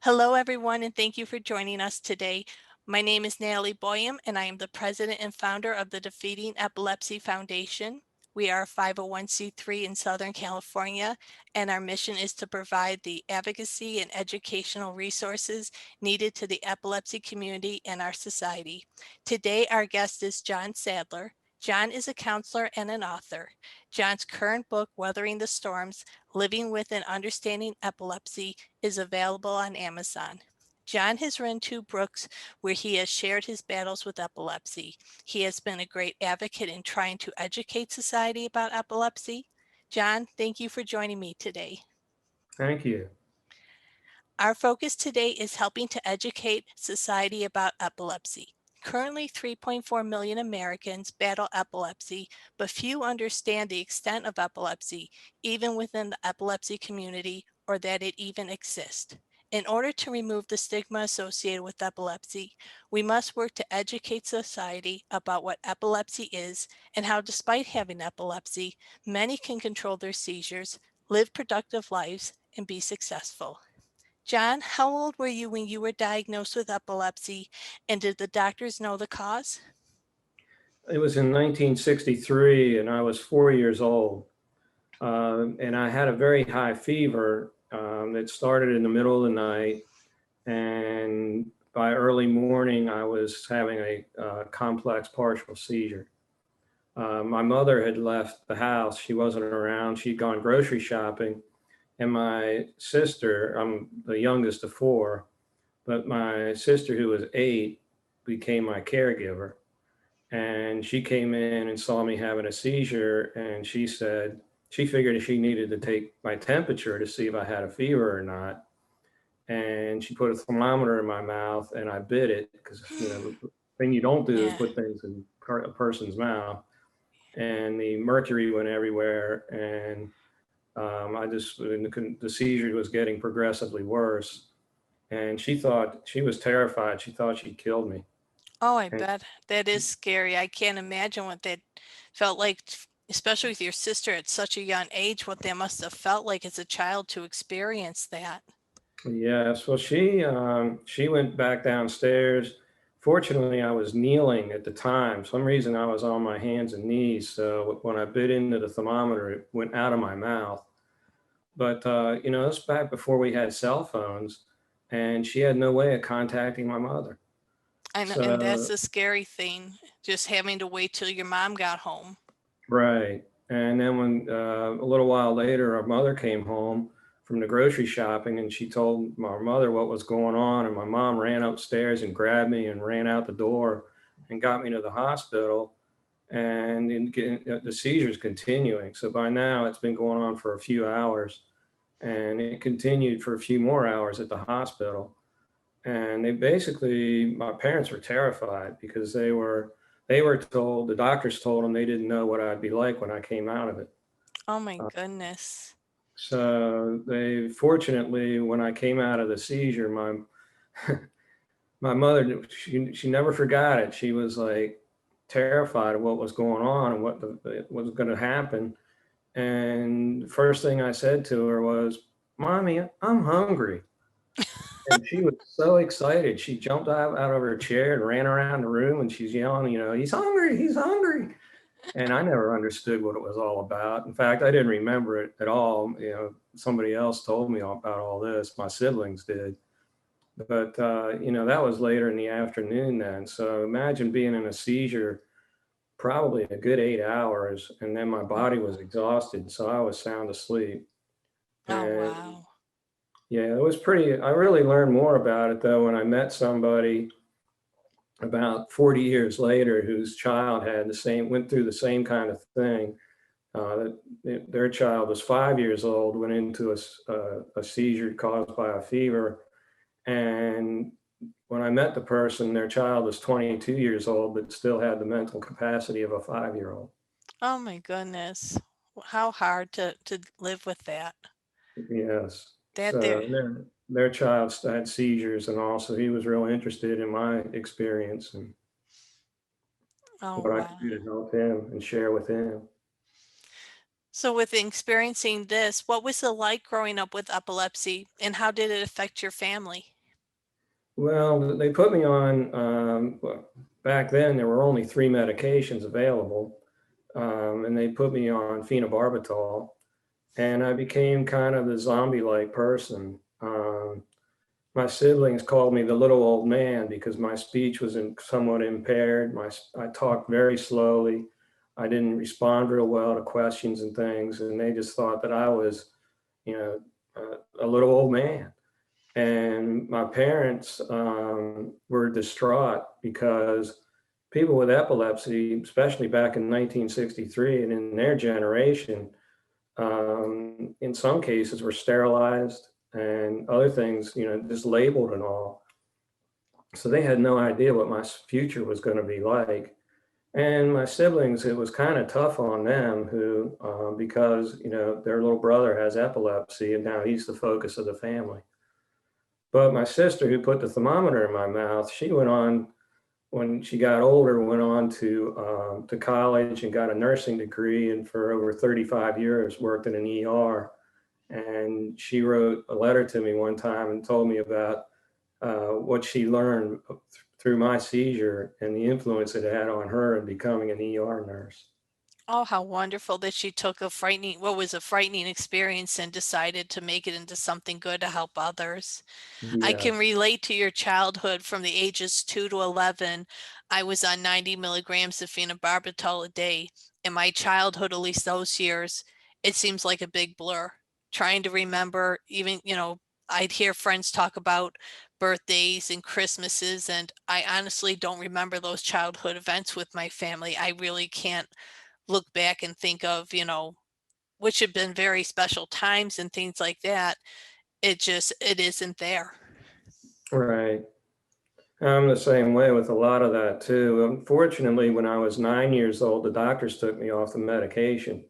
Hello, everyone, and thank you for joining us today. My name is Natalie Boyum, and I am the president and founder of the Defeating Epilepsy Foundation. We are a 501c3 in Southern California, and our mission is to provide the advocacy and educational resources needed to the epilepsy community and our society. Today, our guest is Jon Sadler. Jon is a counselor and an author. Jon's current book, Weathering the Storms, Living with and Understanding Epilepsy, is available on Amazon. Jon has written 2 books where he has shared his battles with epilepsy. He has been a great advocate in trying to educate society about epilepsy. Jon, thank you for joining me today. Thank you. Our focus today is helping to educate society about epilepsy. Currently, 3.4 million Americans battle epilepsy, but few understand the extent of epilepsy, even within the epilepsy community, or that it even exists. In order to remove the stigma associated with epilepsy, we must work to educate society about what epilepsy is and how, despite having epilepsy, many can control their seizures, live productive lives, and be successful. Jon, how old were you when you were diagnosed with epilepsy, and did the doctors know the cause? It was in 1963, and I was 4 years old. And I had a very high fever that started in the middle of the night. And by early morning, I was having a complex partial seizure. My mother had left the house. She wasn't around. She'd gone grocery shopping. And my sister, I'm the youngest of 4, but my sister, who was 8, became my caregiver. And she came in and saw me having a seizure, and she said she figured she needed to take my temperature to see if I had a fever or not. And she put a thermometer in my mouth, and I bit it because the thing you don't do is Yeah, put things in a person's mouth. And the mercury went everywhere, and the seizure was getting progressively worse. And she was terrified. She thought she'd killed me. oh, I And bet. That is scary. I can't imagine what that felt like, especially with your sister at such a young age, what that must have felt like as a child to experience that. yes, well, she went back downstairs. Fortunately, I was kneeling at the time. Some reason I was on my hands and knees. So when I bit into the thermometer, it went out of my mouth. But this was back before we had cell phones, and she had no way of contacting my mother. I know, and that's So the scary thing, just having to wait till your mom got home. right. And then when a little while later, our mother came home from the grocery shopping, and she told my mother what was going on. And my mom ran upstairs and grabbed me and ran out the door and got me to the hospital. And the seizure's continuing. So by now, it's been going on for a few hours, and it continued for a few more hours at the hospital. And my parents were terrified because they were told, the doctors told them they didn't know what I'd be like when I came out of it. Oh my Uh, goodness. so fortunately, when I came out of the seizure, my mother, she never forgot it. She was like terrified of what was going on and what was going to happen. And the first thing I said to her was, "Mommy, I'm hungry." And she was so excited. She jumped out of her chair and ran around the room, and she's yelling, "He's hungry, he's hungry." And I never understood what it was all about. In fact, I didn't remember it at all. Somebody else told me about all this. My siblings did. But, that was later in the afternoon then. So imagine being in a seizure probably a good 8 hours, and then my body was exhausted. So I was sound asleep. Oh, And wow. yeah, I really learned more about it though when I met somebody about 40 years later whose child went through the same kind of thing. Their child was 5 years old, went into a seizure caused by a fever. And when I met the person, their child was 22 years old, but still had the mental capacity of a 5-year-old. Oh my goodness. How hard to live with that. Yes. That there. So their child had seizures, and also he was real interested in my experience and Oh, what I could wow. do to help him and share with him. So with experiencing this, what was it like growing up with epilepsy, and how did it affect your family? Well, they put me on, well, back then there were only 3 medications available, and they put me on phenobarbital, and I became kind of the zombie-like person. My siblings called me the little old man because my speech was somewhat impaired. I talked very slowly. I didn't respond real well to questions and things, and they just thought that I was, you know, a little old man. And my parents were distraught because people with epilepsy, especially back in 1963 and in their generation, in some cases were sterilized and other things, just labeled and all. So they had no idea what my future was going to be like. And my siblings, it was kind of tough on them who, because, their little brother has epilepsy and now he's the focus of the family. But my sister, who put the thermometer in my mouth, she went on, when she got older, went on to college and got a nursing degree, and for over 35 years worked in an ER. And she wrote a letter to me one time and told me about what she learned through my seizure and the influence it had on her in becoming an ER nurse. Oh, how wonderful that she took what was a frightening experience and decided to make it into something good to help others. I can Yes. relate to your childhood from the ages 2 to 11. I was on 90 milligrams of phenobarbital a day. In my childhood, at least those years, it seems like a big blur. Trying to remember, even, I'd hear friends talk about birthdays and Christmases, and I honestly don't remember those childhood events with my family. I really can't look back and think of, which have been very special times and things like that. It isn't there. Right. I'm the same way with a lot of that too. Unfortunately, when I was 9 years old, the doctors took me off the medication.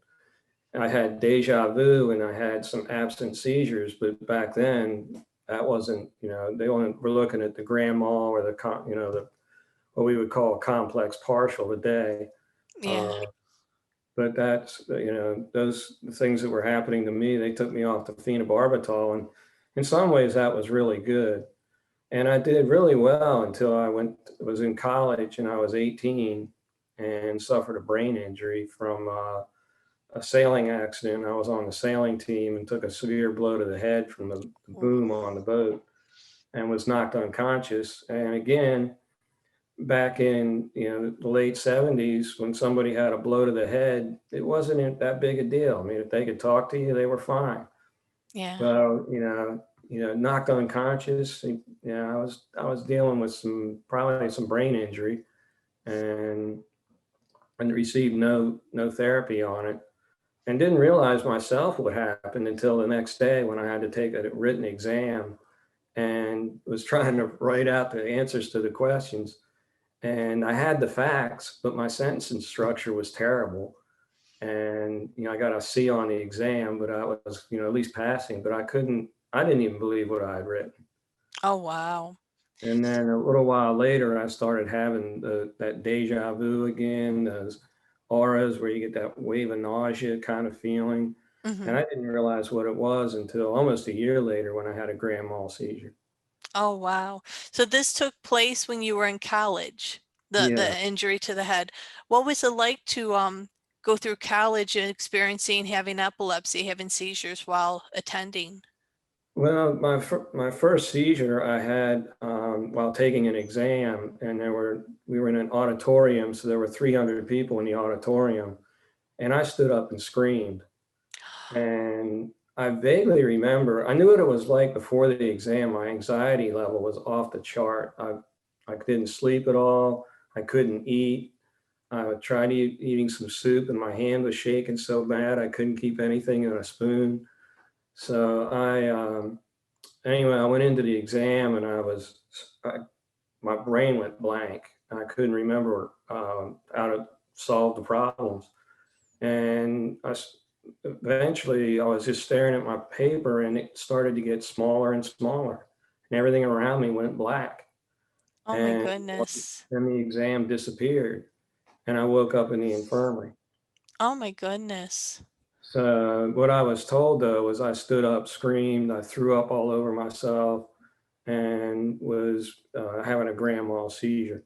I had deja vu and I had some absent seizures, but back then that wasn't, they only were looking at the grand mal or the what we would call a complex partial a day. Yeah. Uh, but that's, those things that were happening to me, they took me off the phenobarbital. And in some ways that was really good. And I did really well until was in college and I was 18 and suffered a brain injury from a sailing accident. I was on the sailing team and took a severe blow to the head from the Ooh. boom on the boat and was knocked unconscious. And again, back in the late 70s, when somebody had a blow to the head, it wasn't that big a deal. I mean, if they could talk to you, they were fine. Yeah. Well, knocked unconscious. I was dealing with probably some brain injury, and received no therapy on it, and didn't realize myself what happened until the next day when I had to take a written exam and was trying to write out the answers to the questions. And I had the facts, but my sentencing structure was terrible. And I got a C on the exam, but I was at least passing. But I didn't even believe what I had written. Oh, wow. And then a little while later, I started having that deja vu again, those auras where you get that wave of nausea kind of feeling. And Mhm. I didn't realize what it was until almost a year later when I had a grand mal seizure. Oh, wow. So this took place when you were in college, Yeah. the injury to the head. What was it like to go through college and experiencing having epilepsy, having seizures while attending? Well, my first seizure I had while taking an exam, and we were in an auditorium, so there were 300 people in the auditorium, and I stood up and screamed. And I vaguely remember, I knew what it was like before the exam. My anxiety level was off the chart. I didn't sleep at all. I couldn't eat. I tried eating some soup, and my hand was shaking so bad I couldn't keep anything in a spoon. So anyway, I went into the exam, and my brain went blank. I couldn't remember how to solve the problems. And eventually I was just staring at my paper and it started to get smaller and smaller and everything around me went black. Oh my And goodness. then the exam disappeared and I woke up in the infirmary. Oh my goodness. So what I was told though was I stood up, screamed, I threw up all over myself. and was having a grand mal seizure.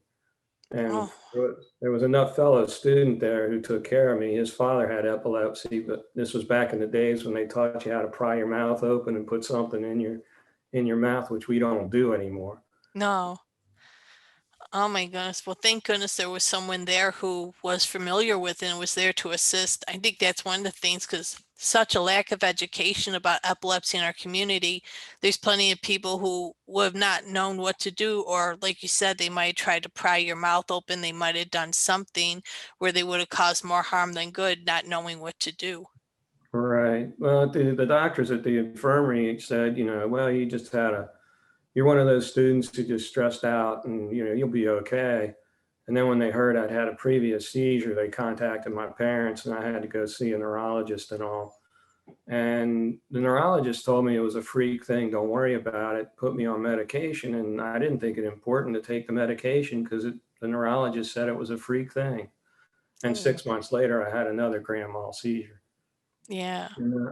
And Oh, there was enough fellow student there who took care of me. His father had epilepsy, but this was back in the days when they taught you how to pry your mouth open and put something in your mouth, which we don't do anymore. no. Oh my goodness. Well, thank goodness there was someone there who was familiar with it and was there to assist. I think that's one of the things, because such a lack of education about epilepsy in our community. There's plenty of people who would have not known what to do, or like you said, they might try to pry your mouth open. They might have done something where they would have caused more harm than good, not knowing what to do. Right. Well, the doctors at the infirmary said, well, you're one of those students who just stressed out and, you'll be okay. And then when they heard I'd had a previous seizure, they contacted my parents and I had to go see a neurologist and all. And the neurologist told me it was a freak thing. Don't worry about it. Put me on medication. And I didn't think it important to take the medication because the neurologist said it was a freak thing. And Oh, 6 months later, I had another grand mal seizure. yeah. And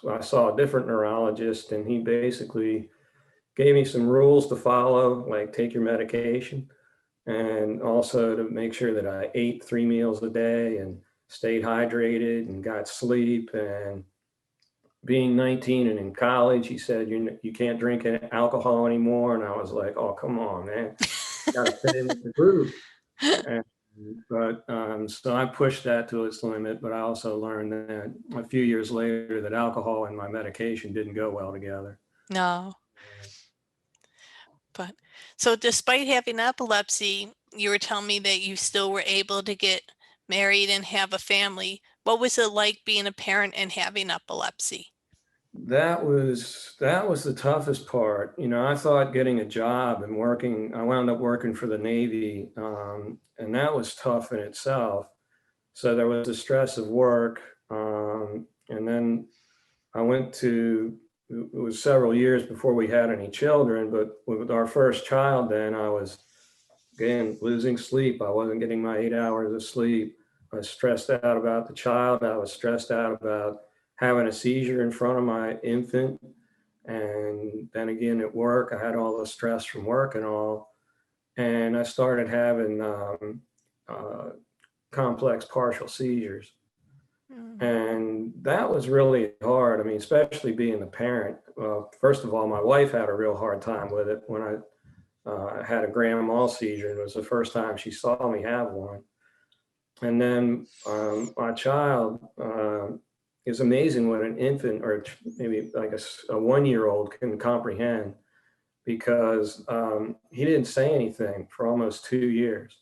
I saw a different neurologist, and he basically gave me some rules to follow, like take your medication, and also to make sure that I ate 3 meals a day and stayed hydrated and got sleep. And being 19 and in college, he said, you can't drink alcohol anymore. And I was like, oh, come on, man, got to fit in with the group. And, so I pushed that to its limit, but I also learned that a few years later that alcohol and my medication didn't go well together. No. But so despite having epilepsy, you were telling me that you still were able to get married and have a family. What was it like being a parent and having epilepsy? That was the toughest part. I thought getting a job and working, I wound up working for the Navy, and that was tough in itself. So there was the stress of work. And then I went to, it was several years before we had any children, but with our first child, then I was, again, losing sleep. I wasn't getting my 8 hours of sleep. I was stressed out about the child. I was stressed out about having a seizure in front of my infant. And then again at work, I had all the stress from work and all. And I started having uh, complex partial seizures. Mm. And that was really hard. I mean, especially being the parent. Well, first of all, my wife had a real hard time with it when I had a grand mal seizure. It was the first time she saw me have one. And then my child is amazing what an infant or maybe like a 1-year-old can comprehend because he didn't say anything for almost 2 years.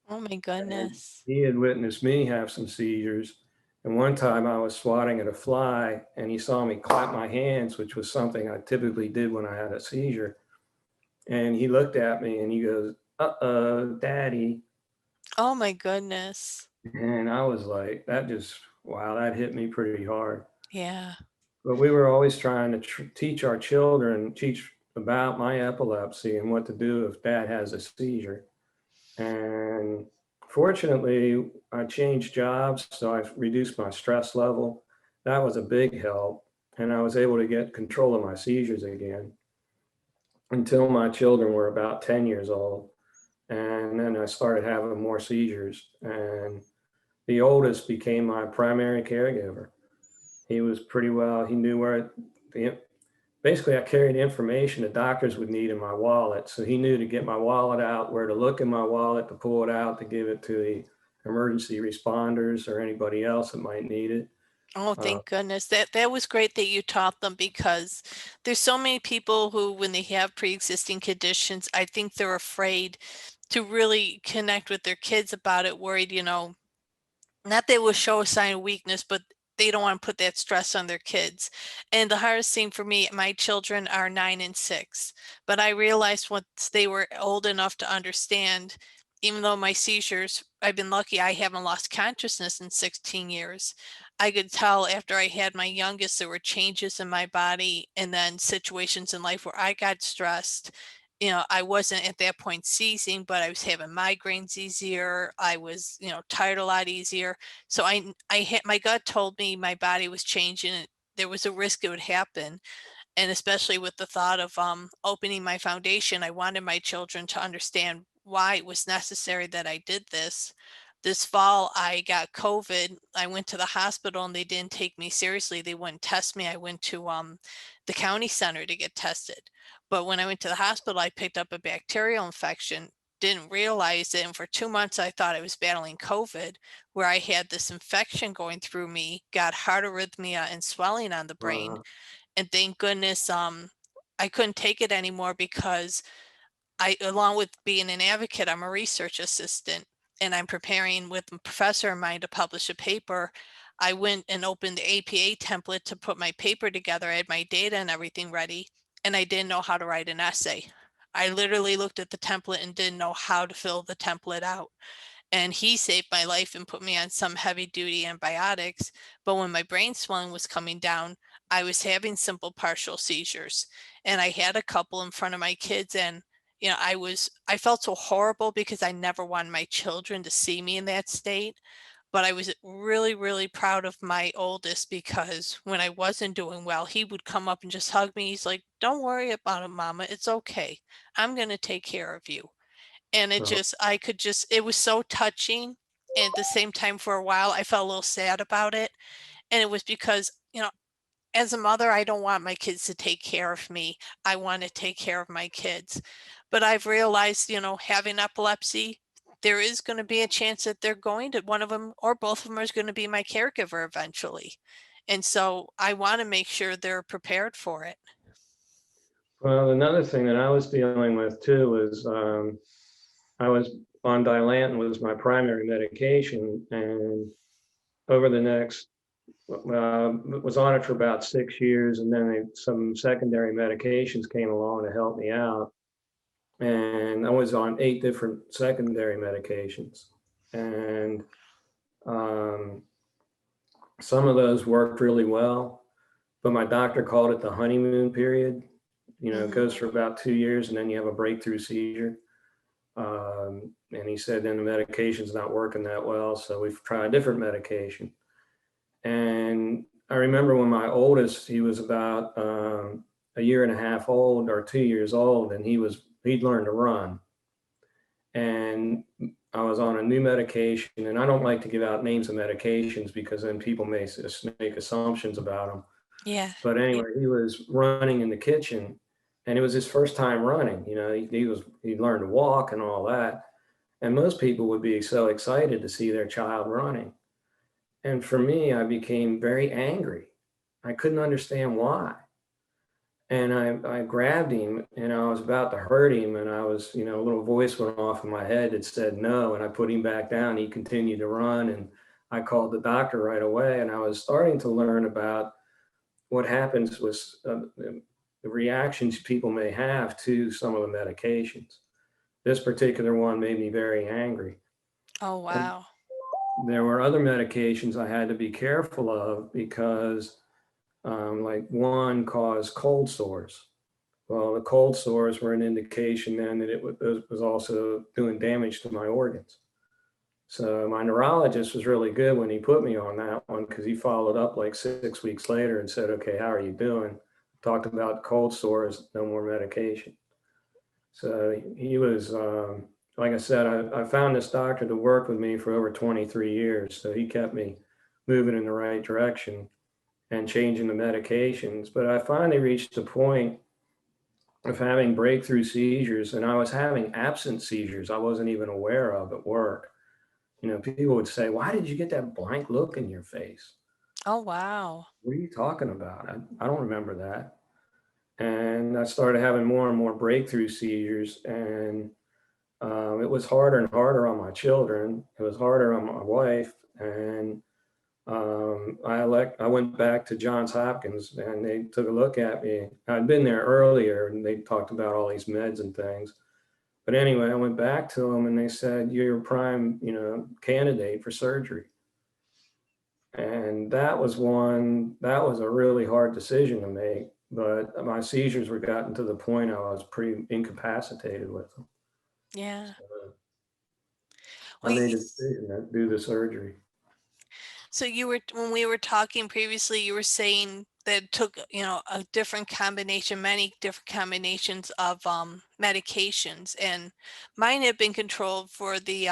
Oh my And goodness. he had witnessed me have some seizures. And one time I was swatting at a fly and he saw me clap my hands, which was something I typically did when I had a seizure. And he looked at me and he goes, "Uh-oh, daddy." Oh my goodness. And I was like, wow, that hit me pretty hard. Yeah. But we were always trying to teach our children, teach about my epilepsy and what to do if dad has a seizure. And fortunately, I changed jobs, so I reduced my stress level. That was a big help. And I was able to get control of my seizures again until my children were about 10 years old. And then I started having more seizures. And the oldest became my primary caregiver. He was pretty well, he knew basically I carried information the doctors would need in my wallet. So he knew to get my wallet out, where to look in my wallet, to pull it out, to give it to the emergency responders or anybody else that might need it. Oh, Uh, thank goodness. That was great that you taught them, because there's so many people who, when they have pre-existing conditions, I think they're afraid to really connect with their kids about it, worried, not they will show a sign of weakness, but they don't want to put that stress on their kids. And the hardest thing for me, my children are 9 and 6, but I realized once they were old enough to understand, even though my seizures, I've been lucky, I haven't lost consciousness in 16 years. I could tell after I had my youngest, there were changes in my body and then situations in life where I got stressed. I wasn't at that point seizing, but I was having migraines easier. I was, tired a lot easier. So I had, my gut told me my body was changing. There was a risk it would happen. And especially with the thought of opening my foundation, I wanted my children to understand why it was necessary that I did this. This fall, I got COVID. I went to the hospital and they didn't take me seriously. They wouldn't test me. I went to the county center to get tested. But when I went to the hospital, I picked up a bacterial infection, didn't realize it. And for 2 months, I thought I was battling COVID, where I had this infection going through me, got heart arrhythmia and swelling on the brain. And thank goodness I couldn't take it anymore, because I, along with being an advocate, I'm a research assistant and I'm preparing with a professor of mine to publish a paper. I went and opened the APA template to put my paper together. I had my data and everything ready, and I didn't know how to write an essay. I literally looked at the template and didn't know how to fill the template out. And he saved my life and put me on some heavy duty antibiotics. But when my brain swelling was coming down, I was having simple partial seizures. And I had a couple in front of my kids, and I felt so horrible because I never wanted my children to see me in that state. But I was really, really proud of my oldest, because when I wasn't doing well, he would come up and just hug me. He's like, "Don't worry about it, Mama. It's okay. I'm going to take care of you." And it was so touching. And at the same time, for a while, I felt a little sad about it. And it was because, as a mother, I don't want my kids to take care of me. I want to take care of my kids. But I've realized, having epilepsy, there is going to be a chance that one of them or both of them is going to be my caregiver eventually. And so I want to make sure they're prepared for it. Well, another thing that I was dealing with too was I was on Dilantin was my primary medication, and over the next was on it for about 6 years, and then some secondary medications came along to help me out, and I was on 8 different secondary medications, and um, some of those worked really well, but my doctor called it the honeymoon period. It Mhm. goes for about 2 years, and then you have a breakthrough seizure. And he said, then the medication's not working that well, so we've tried different medication. And I remember when my oldest, he was about a year and a half old or 2 years old, and he'd learned to run. And I was on a new medication, and I don't like to give out names of medications because then people may just make assumptions about them. Yeah. But anyway, he was running in the kitchen, and it was his first time running. He learned to walk and all that. And most people would be so excited to see their child running. And for me, I became very angry. I couldn't understand why. And I grabbed him, and I was about to hurt him. And a little voice went off in my head that said no. And I put him back down. He continued to run. And I called the doctor right away. And I was starting to learn about what happens with the reactions people may have to some of the medications. This particular one made me very angry. Oh, And wow. there were other medications I had to be careful of because, like one caused cold sores. Well, the cold sores were an indication then that it was also doing damage to my organs. So my neurologist was really good when he put me on that one because he followed up like 6 weeks later and said, "Okay, how are you doing?" Talked about cold sores, no more medication. So he was, like I said, I found this doctor to work with me for over 23 years. So he kept me moving in the right direction and changing the medications. But I finally reached a point of having breakthrough seizures, and I was having absent seizures I wasn't even aware of at work. People would say, "Why did you get that blank look in your face? Oh, wow. What are you talking about?" I don't remember that. And I started having more and more breakthrough seizures, and it was harder and harder on my children. It was harder on my wife, and I went back to Johns Hopkins, and they took a look at me. I'd been there earlier, and they talked about all these meds and things. But anyway, I went back to them, and they said, "You're a prime, candidate for surgery." And that was a really hard decision to make. But my seizures were gotten to the point I was pretty incapacitated with them. Yeah. So I Well, made a decision to do the surgery. So when we were talking previously, you were saying that it took, a different combination, many different combinations of medications, and mine have been controlled for the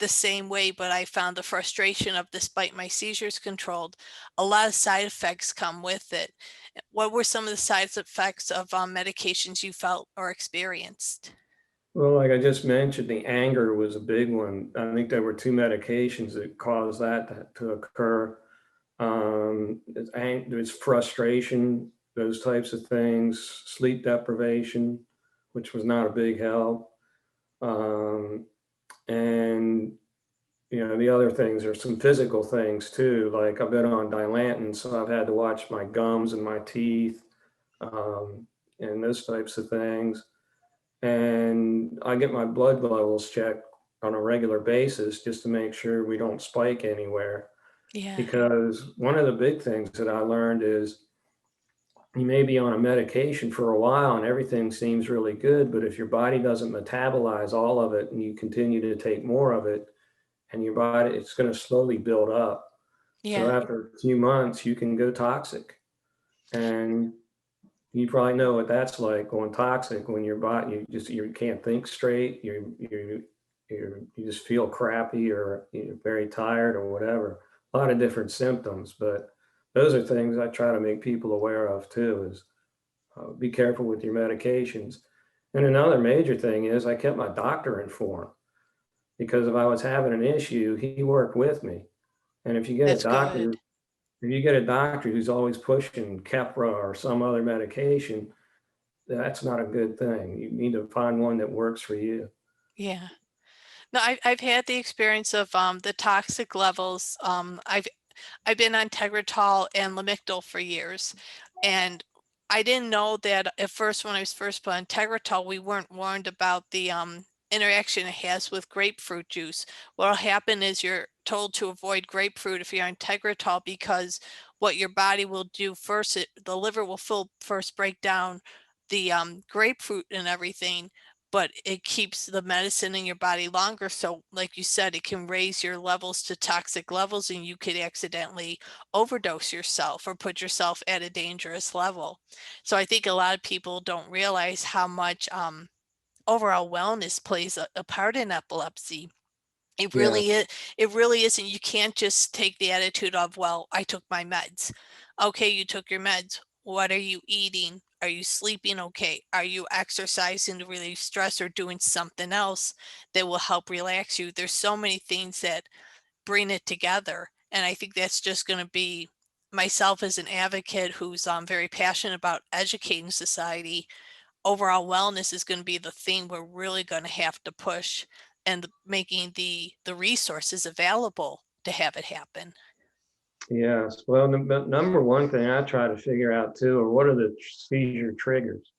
same way, but I found the frustration of, despite my seizures controlled, a lot of side effects come with it. What were some of the side effects of medications you felt or experienced? Well, like I just mentioned, the anger was a big one. I think there were two medications that caused that to occur. There's frustration, those types of things, sleep deprivation, which was not a big help. Um, and the other things are some physical things too. Like I've been on Dilantin, so I've had to watch my gums and my teeth, um, and those types of things. And I get my blood levels checked on a regular basis just to make sure we don't spike anywhere. Yeah, Because one of the big things that I learned is you may be on a medication for a while and everything seems really good, but if your body doesn't metabolize all of it and you continue to take more of it, and your body, it's going to slowly build up. So yeah, after a few months, you can go toxic. And you probably know what that's like, going toxic, when your body, you can't think straight. You just feel crappy, or you're very tired or whatever. A lot of different symptoms, but those are things I try to make people aware of too, is be careful with your medications. And another major thing is I kept my doctor informed, because if I was having an issue, he worked with me. And that's good. if you get a doctor who's always pushing Keppra or some other medication, that's not a good thing. You need to find one that works for you. Yeah. No, I've had the experience of the toxic levels. I've been on Tegretol and Lamictal for years, and I didn't know that at first. When I was first put on Tegretol, we weren't warned about the interaction it has with grapefruit juice. What'll happen is you're told to avoid grapefruit if you're on Tegretol, because what your body will do first, the liver will first break down the grapefruit and everything, but it keeps the medicine in your body longer. So like you said, it can raise your levels to toxic levels, and you could accidentally overdose yourself or put yourself at a dangerous level. So I think a lot of people don't realize how much overall wellness plays a part in epilepsy. It Yeah, really is. It really isn't. You can't just take the attitude of, well, I took my meds. Okay, you took your meds. What are you eating? Are you sleeping okay? Are you exercising to relieve stress, or doing something else that will help relax you? There's so many things that bring it together. And I think that's just going to be myself as an advocate who's very passionate about educating society. Overall wellness is going to be the thing we're really going to have to push, and making the resources available to have it happen. yes. Well, the number one thing I try to figure out too, are what are the seizure triggers?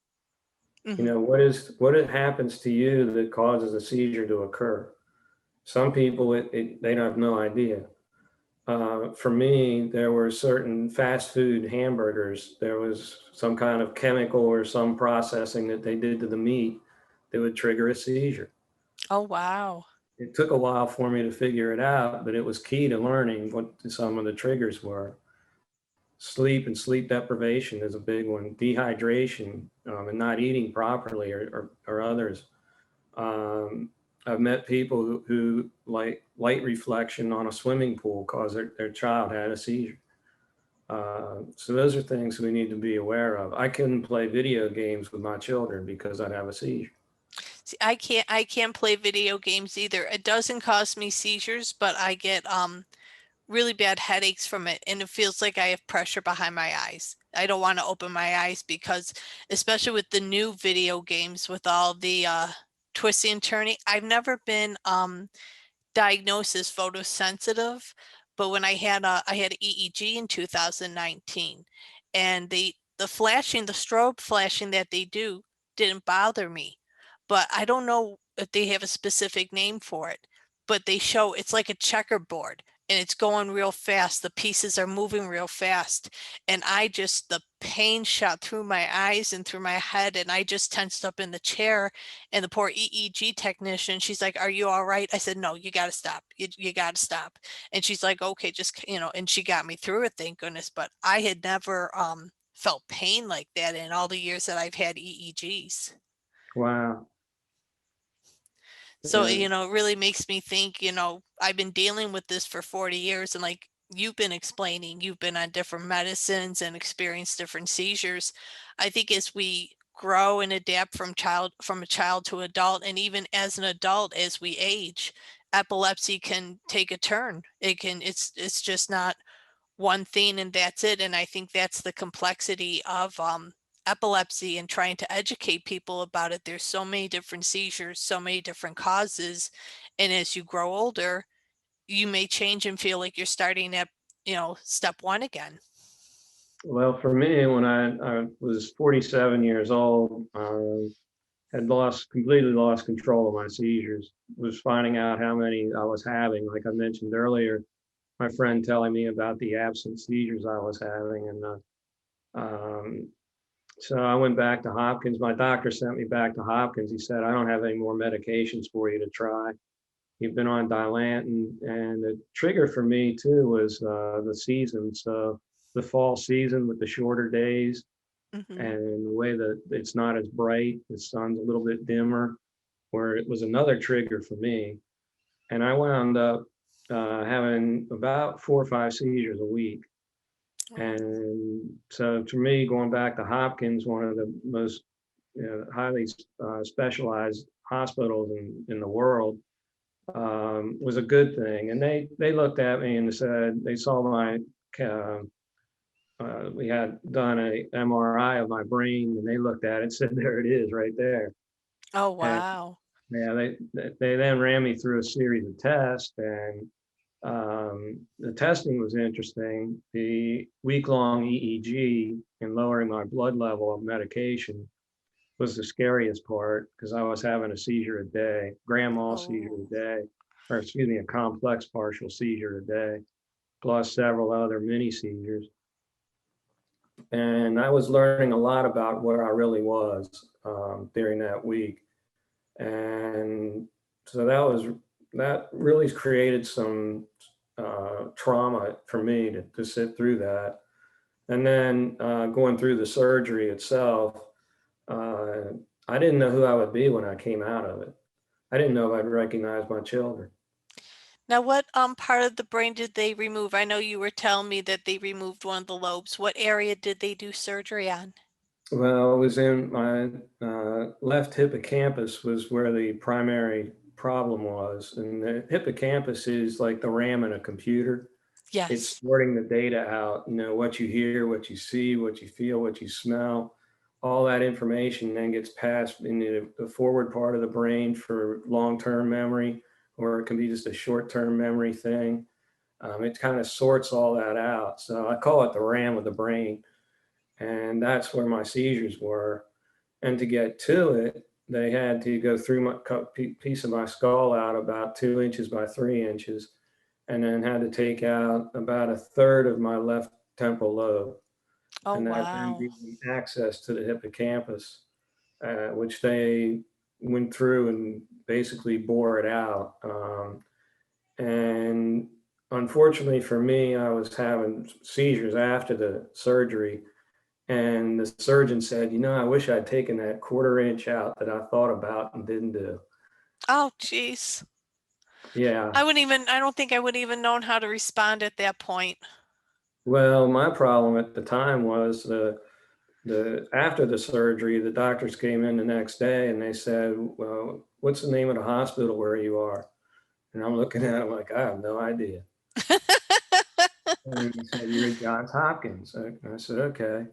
Hmm. What happens to you that causes a seizure to occur? Some people, they have no idea. For me, there were certain fast food hamburgers. There was some kind of chemical or some processing that they did to the meat that would trigger a seizure. Oh, wow. It took a while for me to figure it out, but it was key to learning what some of the triggers were. Sleep and sleep deprivation is a big one. Dehydration, and not eating properly, or others. Um, I've met people who like light reflection on a swimming pool because their child had a seizure. So those are things we need to be aware of. I couldn't play video games with my children because I'd have a seizure. See, I can't play video games either. It doesn't cause me seizures, but I get really bad headaches from it, and it feels like I have pressure behind my eyes. I don't want to open my eyes, because especially with the new video games with all the twisting and turning, I've never been diagnosed as photosensitive, but when I had an EEG in 2019, and the flashing, the strobe flashing that they do didn't bother me. But I don't know if they have a specific name for it, but they show, it's like a checkerboard, and it's going real fast. The pieces are moving real fast. And the pain shot through my eyes and through my head. And I just tensed up in the chair. And the poor EEG technician, she's like, "Are you all right?" I said, "No, you got to stop. You got to stop." And she's like, "Okay, just, and she got me through it, thank goodness. But I had never felt pain like that in all the years that I've had EEGs. Wow. So, Yeah. it really makes me think, I've been dealing with this for 40 years, and like you've been explaining, you've been on different medicines and experienced different seizures. I think as we grow and adapt from a child to adult, and even as an adult as we age, epilepsy can take a turn. It's just not one thing and that's it. And I think that's the complexity of epilepsy and trying to educate people about it. There's so many different seizures, so many different causes. And as you grow older, you may change and feel like you're starting at, step one again. Well, for me, when I was 47 years old, had completely lost control of my seizures, was finding out how many I was having. Like I mentioned earlier, my friend telling me about the absent seizures I was having. And um, so I went back to Hopkins. My doctor sent me back to Hopkins. He said, "I don't have any more medications for you to try. You've been on Dilantin." And the trigger for me too was the season. So the fall season with the shorter days Hmm. and the way that it's not as bright, the sun's a little bit dimmer, where it was another trigger for me. And I wound up having about 4 or 5 seizures a week. And so to me, going back to Hopkins, one of the most highly specialized hospitals in the world, was a good thing. And they looked at me and said, they saw uh, we had done a MRI of my brain, and they looked at it and said, "There it is right there." Oh, And wow. yeah, they then ran me through a series of tests, and the testing was interesting. The week-long EEG and lowering my blood level of medication was the scariest part because I was having a seizure a day, grand mal seizure Oh, a day, or excuse me, a complex partial seizure a day, plus several other mini seizures. And I was learning a lot about where I really was during that week. And so that really created some trauma for me to sit through that. And then going through the surgery itself, uh, I didn't know who I would be when I came out of it. I didn't know if I'd recognize my children. now what part of the brain did they remove? I know you were telling me that they removed one of the lobes. What area did they do surgery on? Well, it was in my left hippocampus was where the primary problem was. And the hippocampus is like the RAM in a computer. It's Yes. sorting the data out, what you hear, what you see, what you feel, what you smell. All that information then gets passed into the forward part of the brain for long-term memory, or it can be just a short-term memory thing. It kind of sorts all that out. So I call it the RAM of the brain. And that's where my seizures were. And to get to it, they had to go through my piece of my skull out about 2 inches by 3 inches, and then had to take out about a third of my left temporal lobe. Oh, And that then wow. gave me access to the hippocampus, which they went through and basically bore it out. And unfortunately for me, I was having seizures after the surgery. And the surgeon said, "I wish I'd taken that 1/4 inch out that I thought about and didn't do." Oh, geez. Yeah. I don't think I would even known how to respond at that point. Well, my problem at the time was the after the surgery, the doctors came in the next day and they said, "Well, what's the name of the hospital where you are?" And I'm looking at them like, I have no idea. And he said, "You're at Johns Hopkins." I said, "Okay."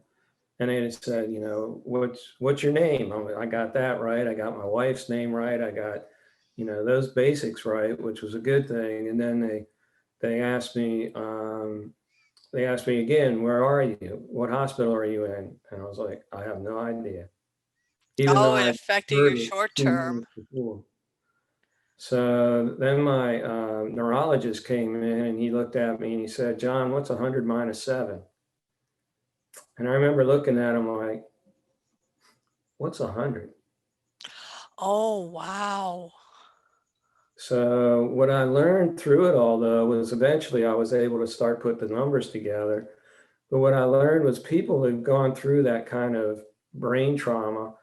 And then it said, "What's your name?" I got that right. I got my wife's name right. I got, those basics right, which was a good thing. And then they asked me, again, "Where are you? What hospital are you in?" And I was like, "I have no idea," even though Oh, it I'd affected your heard it short 2 term. minutes before. So then my neurologist came in and he looked at me and he said, John, what's 100 minus 7? And I remember looking at him like, what's 100? Oh, wow. So what I learned through it all, though, was eventually I was able to start put the numbers together. But what I learned was people who've gone through that kind of brain trauma,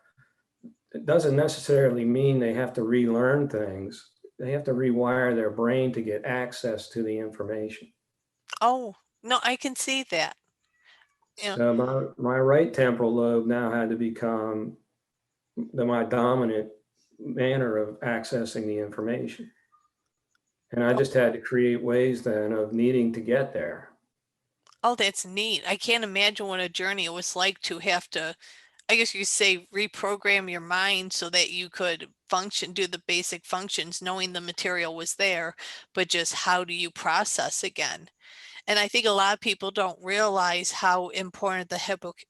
it doesn't necessarily mean they have to relearn things. They have to rewire their brain to get access to the information. Oh, no, I can see that. Yeah. So my right temporal lobe now had to become my dominant manner of accessing the information. And I just had to create ways then of needing to get there. Oh, that's neat. I can't imagine what a journey it was like to have to, I guess you say, reprogram your mind so that you could function, do the basic functions, knowing the material was there, but just how do you process again? And I think a lot of people don't realize how important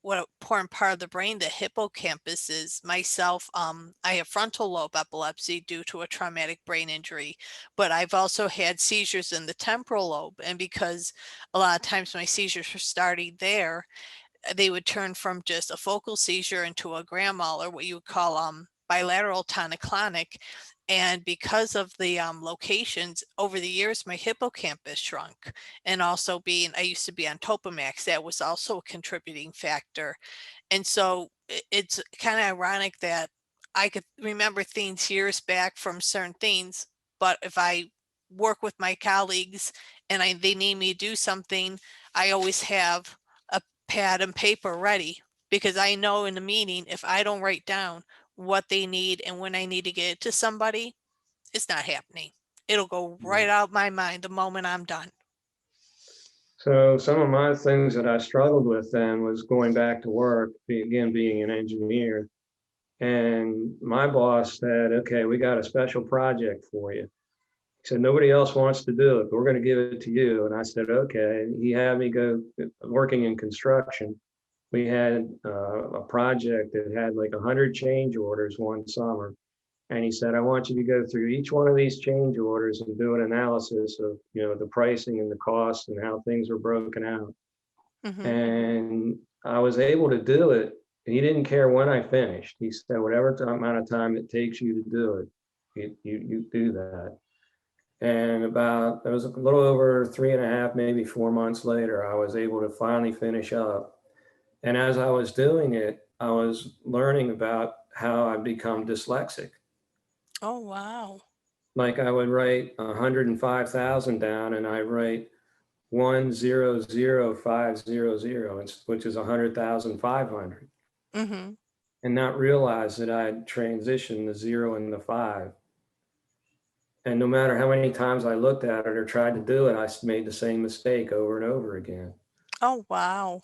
what an important part of the brain the hippocampus is. Myself, I have frontal lobe epilepsy due to a traumatic brain injury, but I've also had seizures in the temporal lobe. And because a lot of times my seizures were starting there, they would turn from just a focal seizure into a grand mal, or what you would call bilateral tonic-clonic. And because of the locations over the years, my hippocampus shrunk. And also I used to be on Topamax, that was also a contributing factor. And so it's kind of ironic that I could remember things years back from certain things, but if I work with my colleagues and they need me to do something, I always have a pad and paper ready, because I know in the meeting, if I don't write down what they need and when I need to get it to somebody, it's not happening. It'll go right out my mind the moment I'm done. So some of my things that I struggled with then was going back to work, again, being an engineer. And my boss said, okay, we got a special project for you. He said, nobody else wants to do it, but we're going to give it to you. And I said, okay. He had me go working in construction. We had a project that had like 100 change orders one summer. And he said, I want you to go through each one of these change orders and do an analysis of, the pricing and the costs and how things were broken out. Hmm. And I was able to do it. He didn't care when I finished. He said, whatever amount of time it takes you to do it, you do that. And it was a little over 3.5, maybe 4 months later, I was able to finally finish up. And as I was doing it, I was learning about how I've become dyslexic. Oh, wow. Like I would write 105,000 down and I write 100,500, which is 100,500, Hmm. and not realize that I'd transitioned the 0 and the 5. And no matter how many times I looked at it or tried to do it, I made the same mistake over and over again. Oh, wow.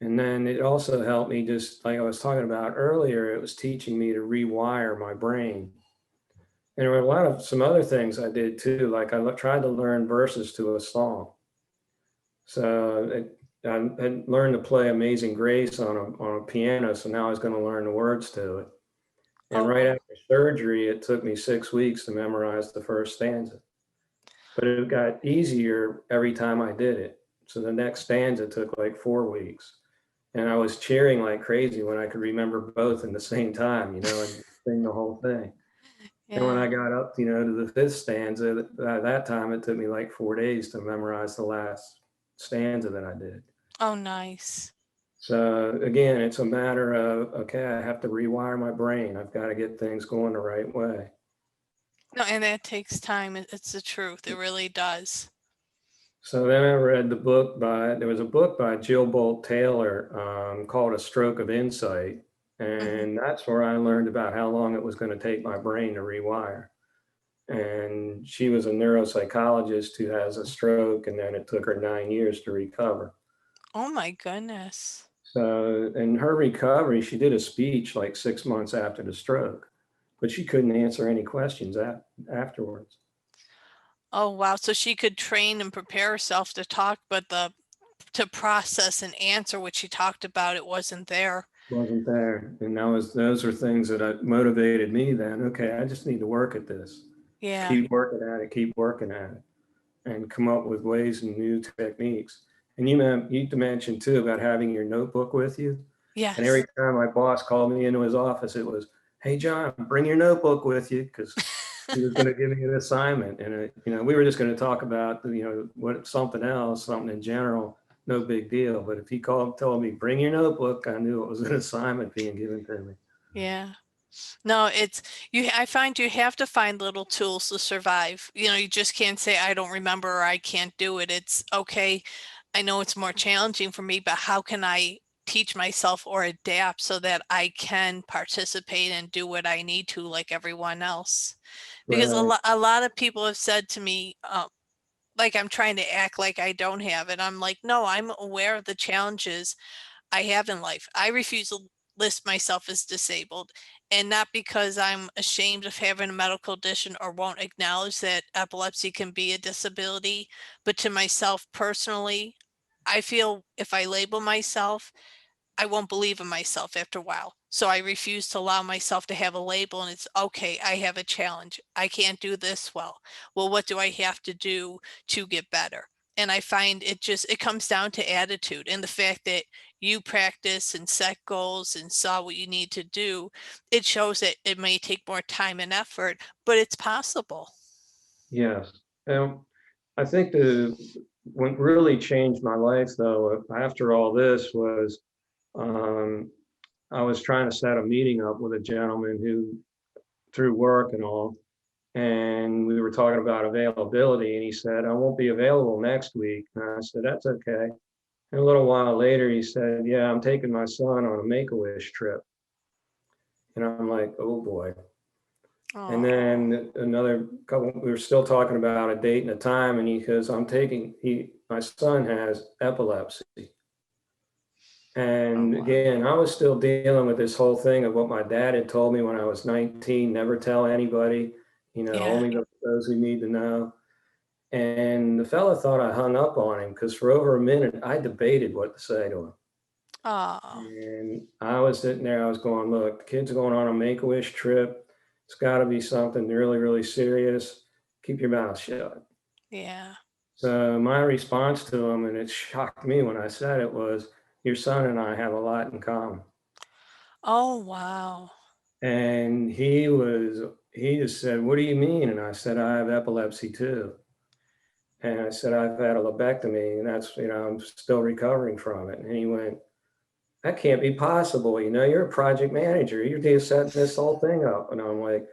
And then it also helped me, just like I was talking about earlier, it was teaching me to rewire my brain. And there were some other things I did too, like I tried to learn verses to a song. So I had learned to play Amazing Grace on a piano, so now I was going to learn the words to it. And right Oh, after surgery, it took me 6 weeks to memorize the first stanza. But it got easier every time I did it. So the next stanza took like 4 weeks. And I was cheering like crazy when I could remember both in the same time, and sing the whole thing. And when yeah. I got up, to the fifth stanza, that time it took me like 4 days to memorize the last stanza that I did. Oh, nice. So again, it's a matter of, okay, I have to rewire my brain. I've got to get things going the right way. No, and that takes time. It's the truth. It really does. So then I read there was a book by Jill Bolt Taylor called A Stroke of Insight. Hmm. And that's where I learned about how long it was going to take my brain to rewire. And she was a neuropsychologist who has a stroke, and then it took her 9 years to recover. Oh my goodness. So in her recovery, she did a speech like 6 months after the stroke, but she couldn't answer any questions afterwards. Oh, wow. So she could train and prepare herself to talk, but to process and answer what she talked about, it wasn't there. Wasn't there. And those are things that motivated me then. Okay, I just need to work at this. Yeah. keep working at it, keep working at it, and come up with ways and new techniques. And you mentioned too about having your notebook with you. And every Yes. time my boss called me into his office, it was, "Hey, John, bring your notebook with you," because he was going to give me an assignment. And, we were just going to talk about, something else, something in general, no big deal. But if he told me, "Bring your notebook," I knew it was an assignment being given to me. Yeah. No, it's I find you have to find little tools to survive. You just can't say I don't remember or I can't do it. It's okay. I know it's more challenging for me, but how can I teach myself or adapt so that I can participate and do what I need to like everyone else? Because Right. a lot of people have said to me, like I'm trying to act like I don't have it. I'm like, no, I'm aware of the challenges I have in life. I refuse to list myself as disabled, and not because I'm ashamed of having a medical condition or won't acknowledge that epilepsy can be a disability, but to myself personally, I feel if I label myself, I won't believe in myself after a while. So I refuse to allow myself to have a label and it's okay, I have a challenge. I can't do this well. Well, what do I have to do to get better? And I find it comes down to attitude and the fact that you practice and set goals and saw what you need to do. It shows that it may take more time and effort, but it's possible. Yes. I think what really changed my life, though, after all this was, um, I was trying to set a meeting up with a gentleman who, through work and all, and we were talking about availability, and he said, "I won't be available next week." And I said, "That's okay." And a little while later, he said, "Yeah, I'm taking my son on a Make-A-Wish trip." And I'm like, "Oh boy." And Oh, then another couple, we were still talking about a date and a time, and he goes, my son has epilepsy. oh And wow. again, I was still dealing with this whole thing of what my dad had told me when I was 19, never tell anybody, Yeah. only those who need to know. And the fella thought I hung up on him because for over a minute, I debated what to say to him. Oh, And I was sitting there, I was going, "Look, the kid's going on a Make-A-Wish trip. It's got to be something really, really serious. Keep your mouth shut." yeah. So my response to him, and it shocked me when I said it, was, "Your son and I have a lot in common." Oh wow. And he just said, "What do you mean?" And I said, "I have epilepsy too." And I said, "I've had a lobectomy and that's, I'm still recovering from it." And he went, "That can't be possible. You're a project manager. You're just setting this whole thing up." And I'm like,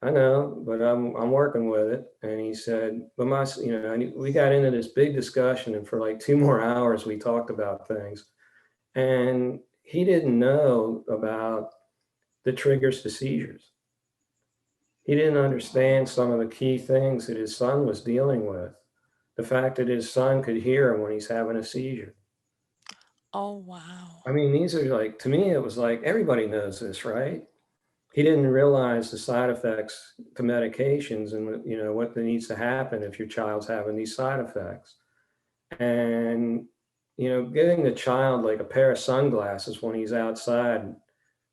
"I know, but I'm working with it." And he said, "But and we got into this big discussion, and for like 2 more hours, we talked about things. And he didn't know about the triggers to seizures. He didn't understand some of the key things that his son was dealing with. The fact that his son could hear him when he's having a seizure. Oh wow. I mean, these are like, to me, it was like everybody knows this, right? He didn't realize the side effects to medications and what needs to happen if your child's having these side effects. And giving the child like a pair of sunglasses when he's outside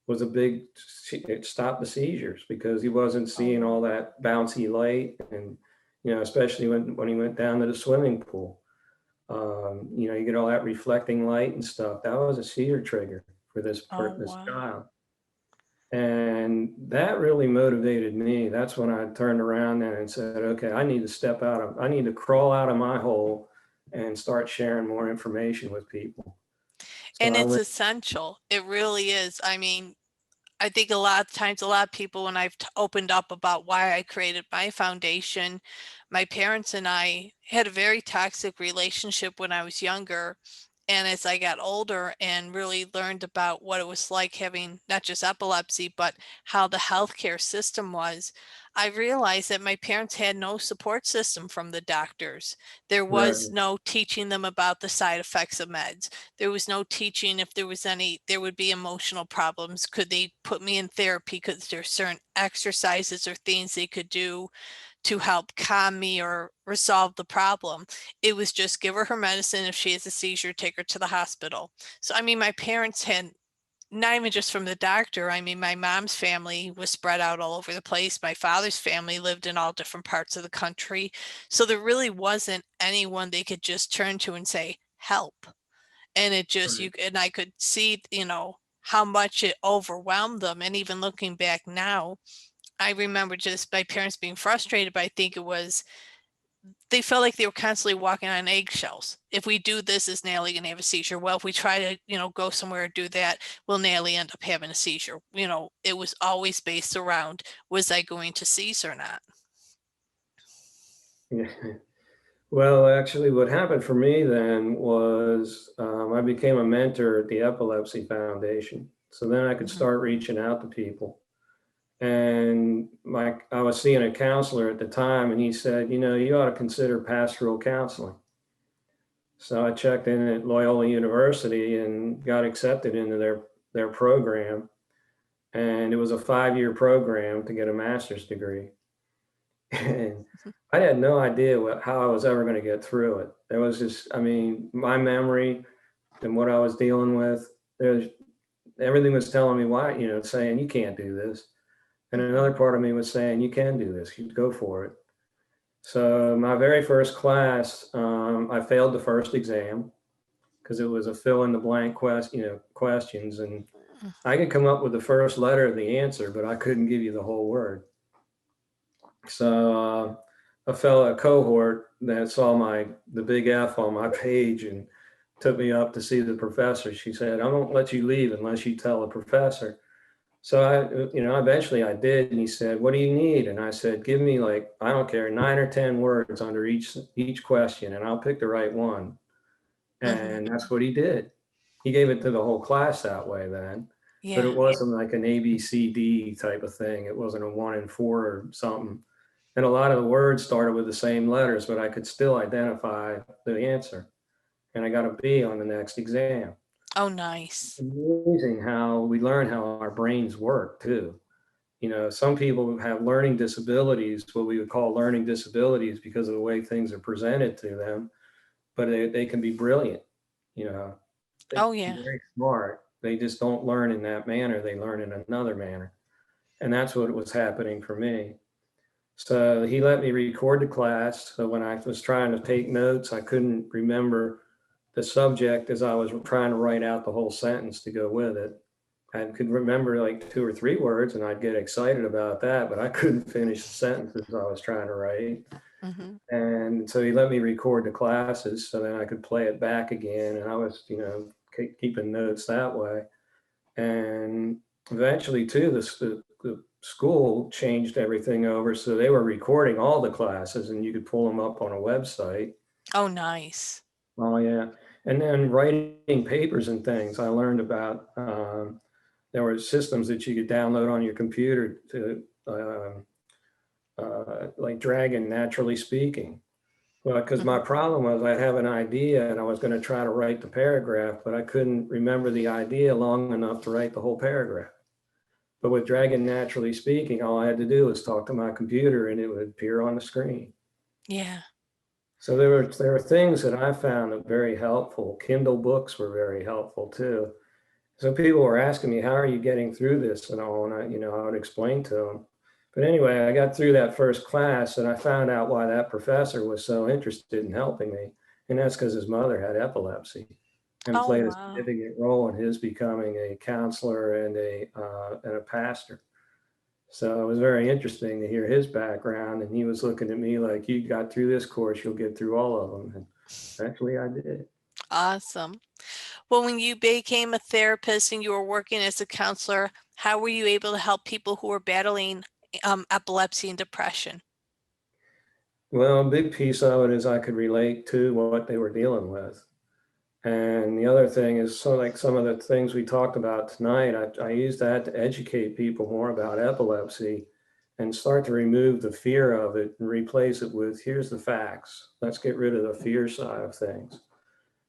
was a big, it stopped the seizures because he wasn't Oh seeing wow. all that bouncy light. And especially when he went down to the swimming pool, you get all that reflecting light and stuff. That was a seizure trigger for Oh this wow. child. And that really motivated me. That's when I turned around then and said, "Okay, I need to crawl out of my hole and start sharing more information with people." So And I it's went, essential. It really is. I mean, I think a lot of times, a lot of people, when I've opened up about why I created my foundation, my parents and I had a very toxic relationship when I was younger. And as I got older and really learned about what it was like having not just epilepsy, but how the healthcare system was, I realized that my parents had no support system from the doctors. There was right, no teaching them about the side effects of meds. There was no teaching if there was there would be emotional problems. Could they put me in therapy? Because there's certain exercises or things they could do to help calm me or resolve the problem. It was just give her medicine. If she has a seizure, take her to the hospital. So, I mean, my parents had not even just from the doctor. I mean, my mom's family was spread out all over the place. My father's family lived in all different parts of the country. So there really wasn't anyone they could just turn to and say, help. And it just, Right. and I could see, how much it overwhelmed them. And even looking back now, I remember just my parents being frustrated, but I think it was they felt like they were constantly walking on eggshells. If we do this, is Natalie going to have a seizure? Well, if we try to, go somewhere and do that, will Natalie end up having a seizure? It was always based around, was I going to seize or not? Yeah. Well, actually, what happened for me then was I became a mentor at the Epilepsy Foundation. So then I could Mhm. start reaching out to people. And I was seeing a counselor at the time, and he said, you ought to consider pastoral counseling. So I checked in at Loyola University and got accepted into their program. And it was a 5-year program to get a master's degree. And I had no idea how I was ever going to get through it. There was just, I mean, my memory and what I was dealing with, there's everything was telling me why, saying you can't do this. And Mhm. another part of me was saying, you can do this, you go for it. So my very first class, I failed the first exam because it was a fill in the blank questions. And I could come up with the first letter of the answer, but I couldn't give you the whole word. So a cohort that saw the big F on my page and took me up to see the professor. She said, I won't let you leave unless you tell the professor. So eventually I did. And he said, what do you need? And I said, give me like, I don't care, 9 or 10 words under each question, and I'll pick the right one. Mhm. And that's what he did. He gave it to the whole class that way then, but it Yeah. wasn't like an ABCD type of thing. It wasn't a 1 and 4 or something. And a lot of the words started with the same letters, but I could still identify the answer. And I got a B on the next exam. Oh, nice. Amazing how we learn how our brains work too. Some people have learning disabilities, what we would call learning disabilities because of the way things are presented to them, but they can be brilliant, you know, they Oh, can yeah. be very smart. They just don't learn in that manner. They learn in another manner. And that's what was happening for me. So he let me record the class. So when I was trying to take notes, I couldn't remember the subject as I was trying to write out the whole sentence to go with it. I could remember like 2 or 3 words and I'd get excited about that, but I couldn't finish the sentences I was trying to write. Mhm. And so he let me record the classes so then I could play it back again. And I was, keeping notes that way. And eventually, too, the school changed everything over. So they were recording all the classes and you could pull them up on a website. Oh, nice. Oh, yeah. And then writing papers and things, I learned about there were systems that you could download on your computer to like Dragon Naturally Speaking. Well, because my Mhm. problem was I have an idea and I was going to try to write the paragraph, but I couldn't remember the idea long enough to write the whole paragraph. But with Dragon Naturally Speaking, all I had to do was talk to my computer and it would appear on the screen. Yeah. So there were things that I found that very helpful. Kindle books were very helpful too. So people were asking me, how are you getting through this and all? And I would explain to them. But anyway, I got through that first class and I found out why that professor was so interested in helping me. And that's because his mother had epilepsy and Oh, played a wow. significant role in his becoming a counselor and a pastor. So it was very interesting to hear his background. And he was looking at me like, you got through this course, you'll get through all of them. And actually I did. Awesome. Well, when you became a therapist and you were working as a counselor, how were you able to help people who were battling epilepsy and depression? Well, a big piece of it is I could relate to what they were dealing with. And the other thing is, so like some of the things we talked about tonight, I use that to educate people more about epilepsy and start to remove the fear of it and replace it with, here's the facts. Let's get rid of the fear side of things.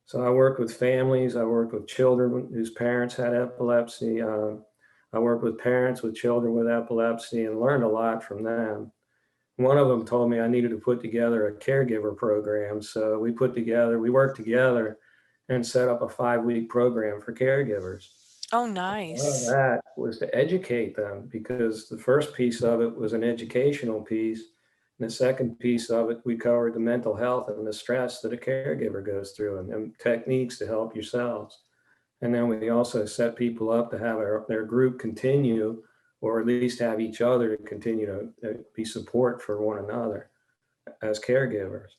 So I worked with families. I worked with children whose parents had epilepsy. I worked with parents with children with epilepsy and learned a lot from them. One of them told me I needed to put together a caregiver program. So we worked together and set up a 5-week program for caregivers. Oh, A lot of nice. that was to educate them, because the first piece of it was an educational piece. And the second piece of it, we covered the mental health and the stress that a caregiver goes through, and techniques to help yourselves. And then we also set people up to have their group continue, or at least have each other continue to be support for one another as caregivers.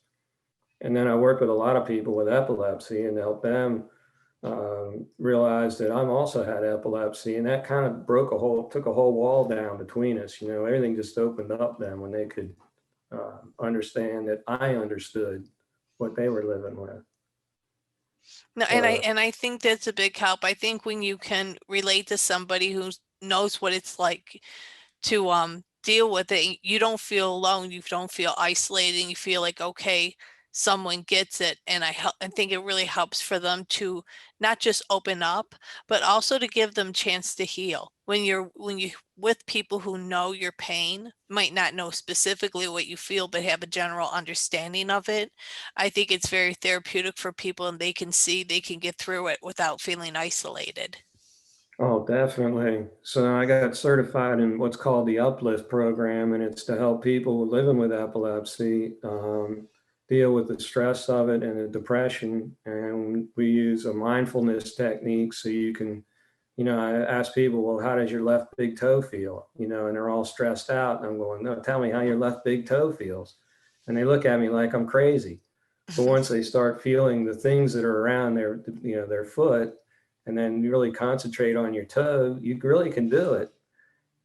And then I worked with a lot of people with epilepsy and helped them realize that I'm also had epilepsy, and that kind of took a whole wall down between us. Everything just opened up then when they could understand that I understood what they were living with. No, and I So, and I think that's a big help. I think when you can relate to somebody who knows what it's like to deal with it, you don't feel alone, you don't feel isolated, you feel like, okay, someone gets it. And I think it really helps for them to not just open up, but also to give them chance to heal. When you with people who know your pain, might not know specifically what you feel, but have a general understanding of it, I think it's very therapeutic for people, and they can see they can get through it without feeling isolated. oh, definitely. So I got certified in what's called the Uplift program, and it's to help people living with epilepsy deal with the stress of it and the depression. And we use a mindfulness technique, so you can, I ask people, well, how does your left big toe feel? And they're all stressed out. And I'm going, no, tell me how your left big toe feels. And they look at me like I'm crazy. But once they start feeling the things that are around their foot, and then you really concentrate on your toe, you really can do it.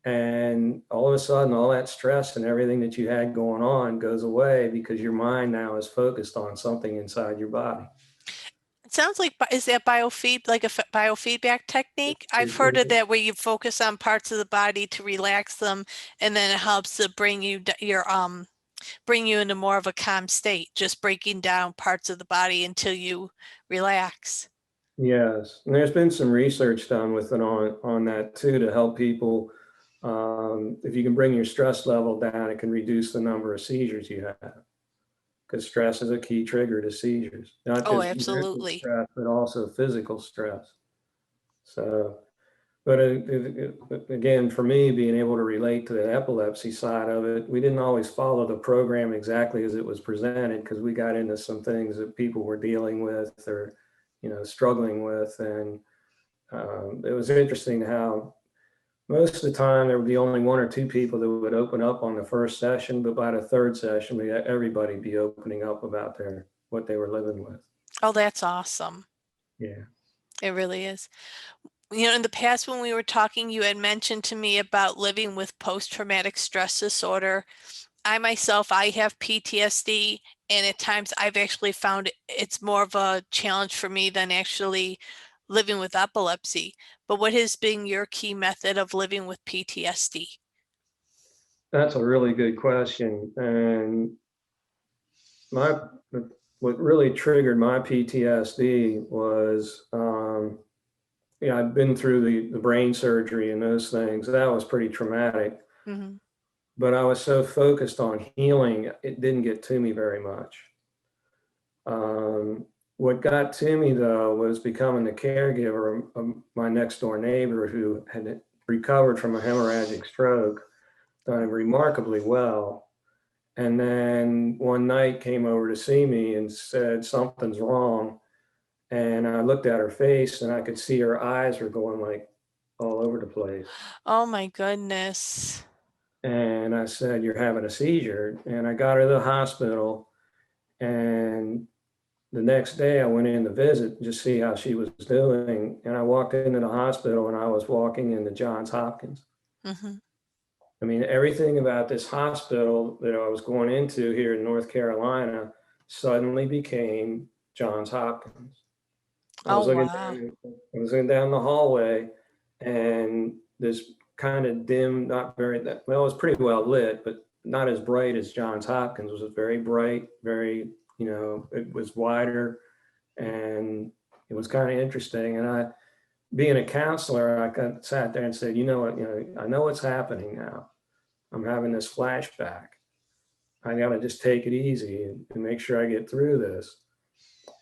And all of a sudden, all that stress and everything that you had going on goes away, because your mind now is focused on something inside your body. It sounds like, is that biofeedback technique? I've heard of that, where you focus on parts of the body to relax them, and then it helps to bring you into more of a calm state, just breaking down parts of the body until you relax. Yes, and there's been some research done with it on that too, to help people. If you can bring your stress level down, it can reduce the number of seizures you have, because stress is a key trigger to seizures, not Oh, just mental absolutely. stress, but also physical stress. So, but again, for me, being able to relate to the epilepsy side of it, we didn't always follow the program exactly as it was presented, because we got into some things that people were dealing with, or, struggling with. And it was interesting how most of the time there would be only one or two people that would open up on the first session, but by the third session, we had everybody be opening up about what they were living with. Oh, that's awesome. Yeah. It really is. In the past when we were talking, you had mentioned to me about living with post-traumatic stress disorder. I have PTSD, and at times I've actually found it's more of a challenge for me than actually living with epilepsy. But what has been your key method of living with PTSD? That's a really good question. And my what really triggered my PTSD was, I'd been through the brain surgery and those things. That was pretty traumatic. Hmm. But I was so focused on healing, it didn't get to me very much. What got to me, though, was becoming the caregiver of my next door neighbor, who had recovered from a hemorrhagic stroke, done remarkably well. And then one night came over to see me and said, something's wrong. And I looked at her face, and I could see her eyes were going like all over the place. Oh my goodness. And I said, you're having a seizure. And I got her to the hospital. And the next day I went in to visit, just see how she was doing. And I walked into the hospital, and I was walking into Johns Hopkins. Hmm. I mean, everything about this hospital that I was going into here in North Carolina suddenly became Johns Hopkins. I Oh, was looking wow. down, I was looking down the hallway, and this kind of dim, not very, well, it was pretty well lit, but not as bright as Johns Hopkins. It was very bright, very, it was wider, and it was kind of interesting. And being a counselor, sat there and said, you know what, I know what's happening now. I'm having this flashback. I got to just take it easy and make sure I get through this.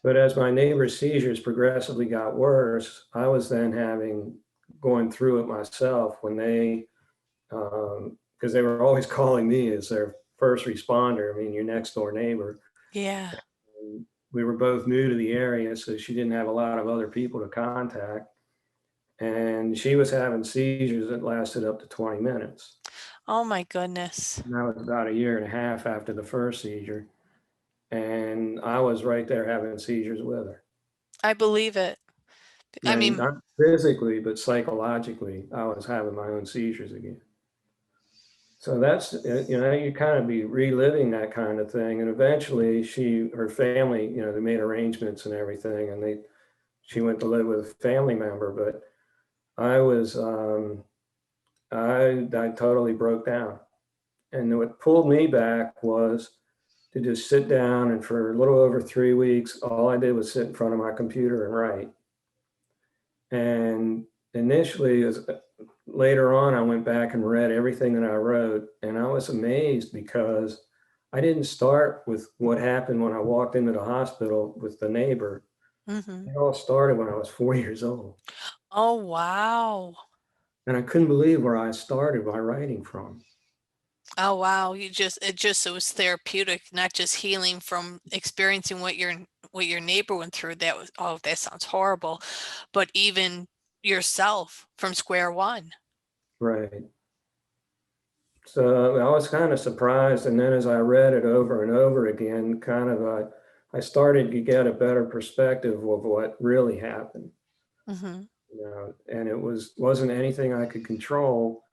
But as my neighbor's seizures progressively got worse, I was then having going through it myself when they, because they were always calling me as their first responder. I mean, your next door neighbor. Yeah. And we were both new to the area, so she didn't have a lot of other people to contact. And she was having seizures that lasted up to 20 minutes. Oh my goodness. And that was about a year and a half after the first seizure. And I was right there having seizures with her. I believe it. I And mean, not physically, but psychologically, I was having my own seizures again. So that's, you kind of be reliving that kind of thing. And eventually her family, they made arrangements and everything, and she went to live with a family member. But I was, I totally broke down. And what pulled me back was to just sit down, and for a little over 3 weeks, all I did was sit in front of my computer and write. And initially, later on, I went back and read everything that I wrote, and I was amazed because I didn't start with what happened when I walked into the hospital with the neighbor. mhm. It all started when I was 4 years old. Oh, wow. And I couldn't believe where I started my writing from. Oh, wow. It was therapeutic, not just healing from experiencing what your neighbor went through. That was, oh, that sounds horrible. But even yourself from square one. Right. So I was kind of surprised. And then as I read it over and over again, I started to get a better perspective of what really happened. Mhm. And wasn't anything I could control,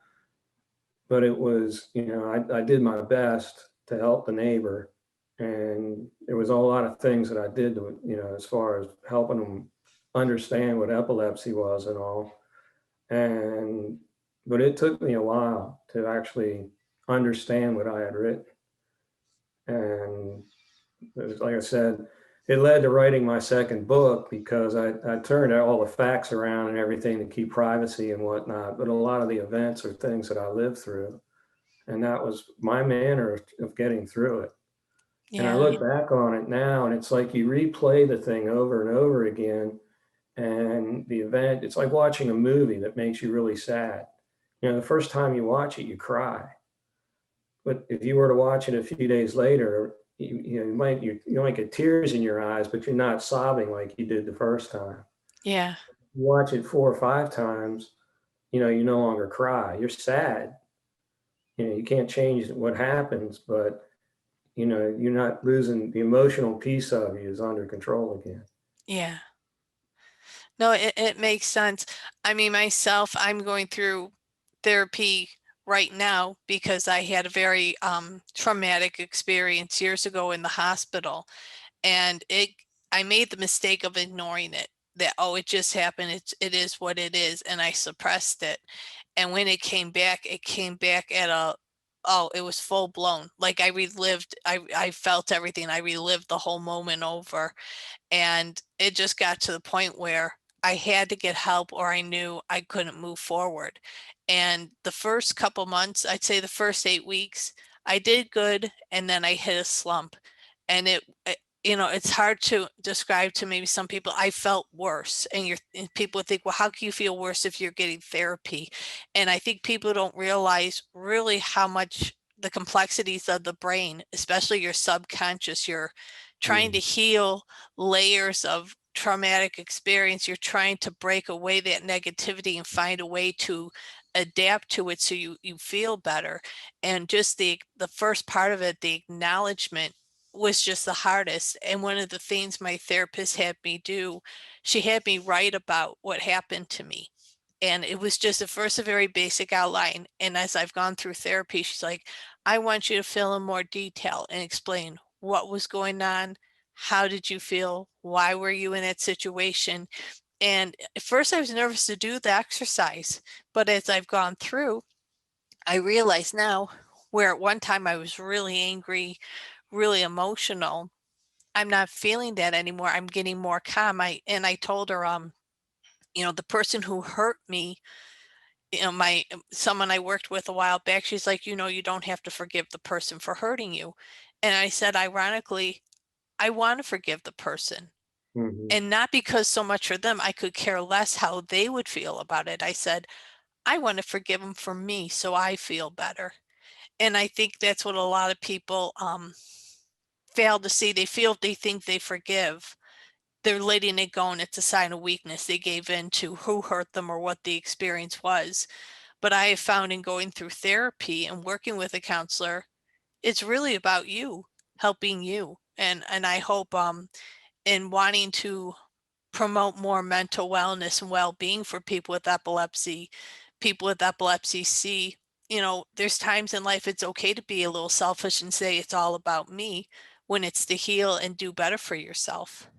but it was, I did my best to help the neighbor. And there was a lot of things that I did to, as far as helping them understand what epilepsy was and all. And, but it took me a while to actually understand what I had written. And it was, like I said, it led to writing my second book because I turned all the facts around and everything to keep privacy and whatnot. But a lot of the events are things that I lived through. And that was my manner of getting through it. And I Yeah. look back on it now, and it's like you replay the thing over and over again. And the event, it's like watching a movie that makes you really sad. The first time you watch it, you cry. But if you were to watch it a few days later, you might get tears in your eyes, but you're not sobbing like you did the first time. Yeah. You watch it 4 or 5 times, you no longer cry. You're sad. You can't change what happens, but you're not losing the emotional piece of you is under control again. Yeah. No, it makes sense. I mean, myself, I'm going through therapy right now because I had a very traumatic experience years ago in the hospital. And I made the mistake of ignoring it, that, oh, it just happened. It is what it is. And I suppressed it. And when it came back at oh, it was full blown. Like I felt everything. I relived the whole moment over. And it just got to the point where I had to get help or I knew I couldn't move forward. And the first couple months, I'd say the first 8 weeks, I did good. And then I hit a slump. And it's hard to describe to maybe some people. I felt worse. And people would think, well, how can you feel worse if you're getting therapy? And I think people don't realize really how much the complexities of the brain, especially your subconscious, you're trying to Yeah. heal layers of traumatic experience. You're trying to break away that negativity and find a way to adapt to it so you feel better. And just the first part of it, the acknowledgement, was just the hardest. And one of the things my therapist had me do, she had me write about what happened to me. And it was just at first a very basic outline. And as I've gone through therapy, she's like, I want you to fill in more detail and explain what was going on. How did you feel? Why were you in that situation? And at first I was nervous to do the exercise, but as I've gone through, I realize now where at one time I was really angry, really emotional, I'm not feeling that anymore. I'm getting more calm. I told her, the person who hurt me, my someone I worked with a while back, she's like, you don't have to forgive the person for hurting you. And I said, ironically, I want to forgive the person. Mhm. And not because so much for them, I could care less how they would feel about it. I said, I want to forgive them for me so I feel better. And I think that's what a lot of people fail to see. They think they forgive. They're letting it go and it's a sign of weakness. They gave in to who hurt them or what the experience was. But I have found in going through therapy and working with a counselor, it's really about you, helping you. And I hope in wanting to promote more mental wellness and well-being for people with epilepsy see, there's times in life it's okay to be a little selfish and say it's all about me when it's to heal and do better for yourself.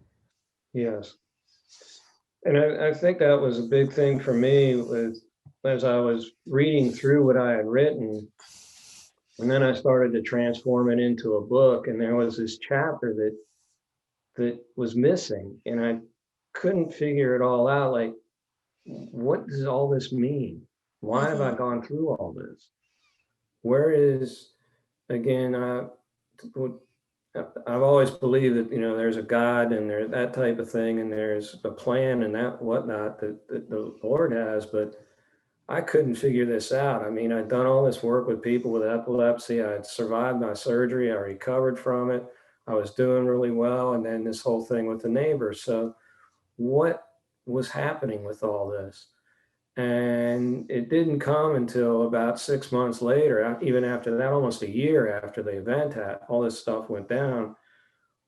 Yes. And I think that was a big thing for me with as I was reading through what I had written, and then I started to transform it into a book, and there was this chapter that was missing, and I couldn't figure it all out. Like, what does all this mean? Why have I Hmm. gone through all this? Where is again? I've always believed that there's a God and there that type of thing, and there's a plan and that whatnot that the Lord has, but I couldn't figure this out. I mean, I'd done all this work with people with epilepsy. I had survived my surgery. I recovered from it. I was doing really well, and then this whole thing with the neighbors. So, what was happening with all this? And it didn't come until about 6 months later, even after that, almost a year after the event had all this stuff went down,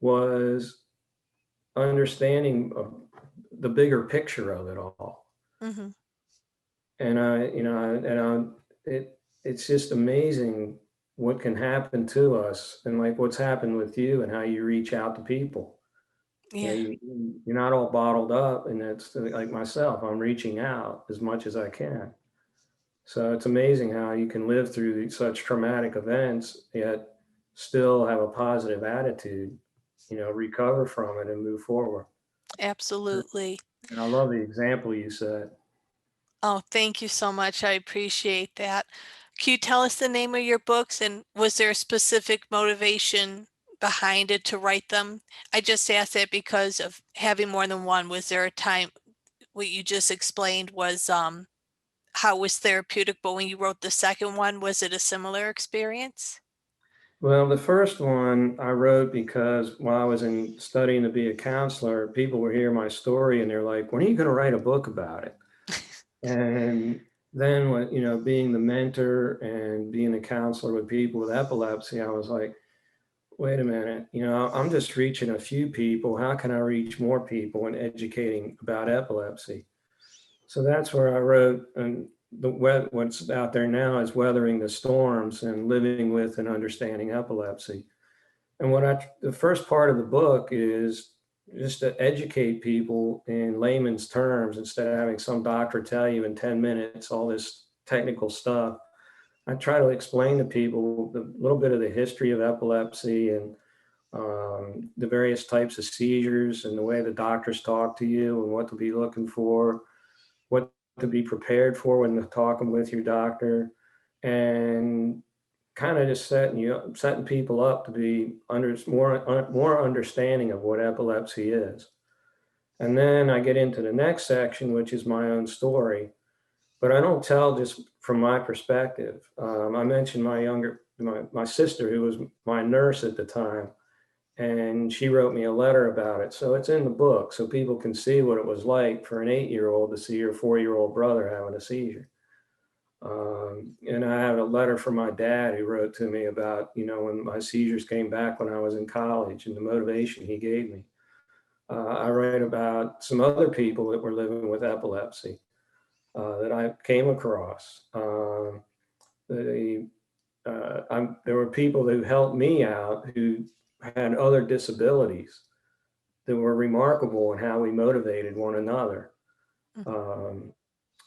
was understanding of the bigger picture of it all. Hmm. And it's just amazing what can happen to us, and like what's happened with you and how you reach out to people. Yeah, You're not all bottled up, and it's like myself, I'm reaching out as much as I can. So it's amazing how you can live through such traumatic events, yet still have a positive attitude, recover from it and move forward. absolutely. And I love the example you said. Oh, thank you so much. I appreciate that. Can you tell us the name of your books and was there a specific motivation behind it to write them? I just asked that because of having more than one. Was there a time what you just explained was how it was therapeutic, but when you wrote the second one, was it a similar experience? Well, the first one I wrote because while I was in studying to be a counselor, people were hearing my story and they're like, "When are you going to write a book about it?" And then, being the mentor and being a counselor with people with epilepsy, I was like, "Wait a minute, I'm just reaching a few people. How can I reach more people and educating about epilepsy?" So that's where I wrote, and what's out there now is weathering the storms and living with and understanding epilepsy. And the first part of the book is just to educate people in layman's terms instead of having some doctor tell you in 10 minutes all this technical stuff. I try to explain to people the little bit of the history of epilepsy and the various types of seizures and the way the doctors talk to you and what to be looking for, what to be prepared for when talking with your doctor, and kind of just setting people up to be more understanding of what epilepsy is. And then I get into the next section, which is my own story, but I don't tell just from my perspective. I mentioned my sister, who was my nurse at the time, and she wrote me a letter about it. So it's in the book, so people can see what it was like for an 8-year-old to see her 4-year-old brother having a seizure. And I have a letter from my dad who wrote to me about, when my seizures came back when I was in college and the motivation he gave me. I write about some other people that were living with epilepsy that I came across. The, there were people who helped me out who had other disabilities that were remarkable in how we motivated one another. Um,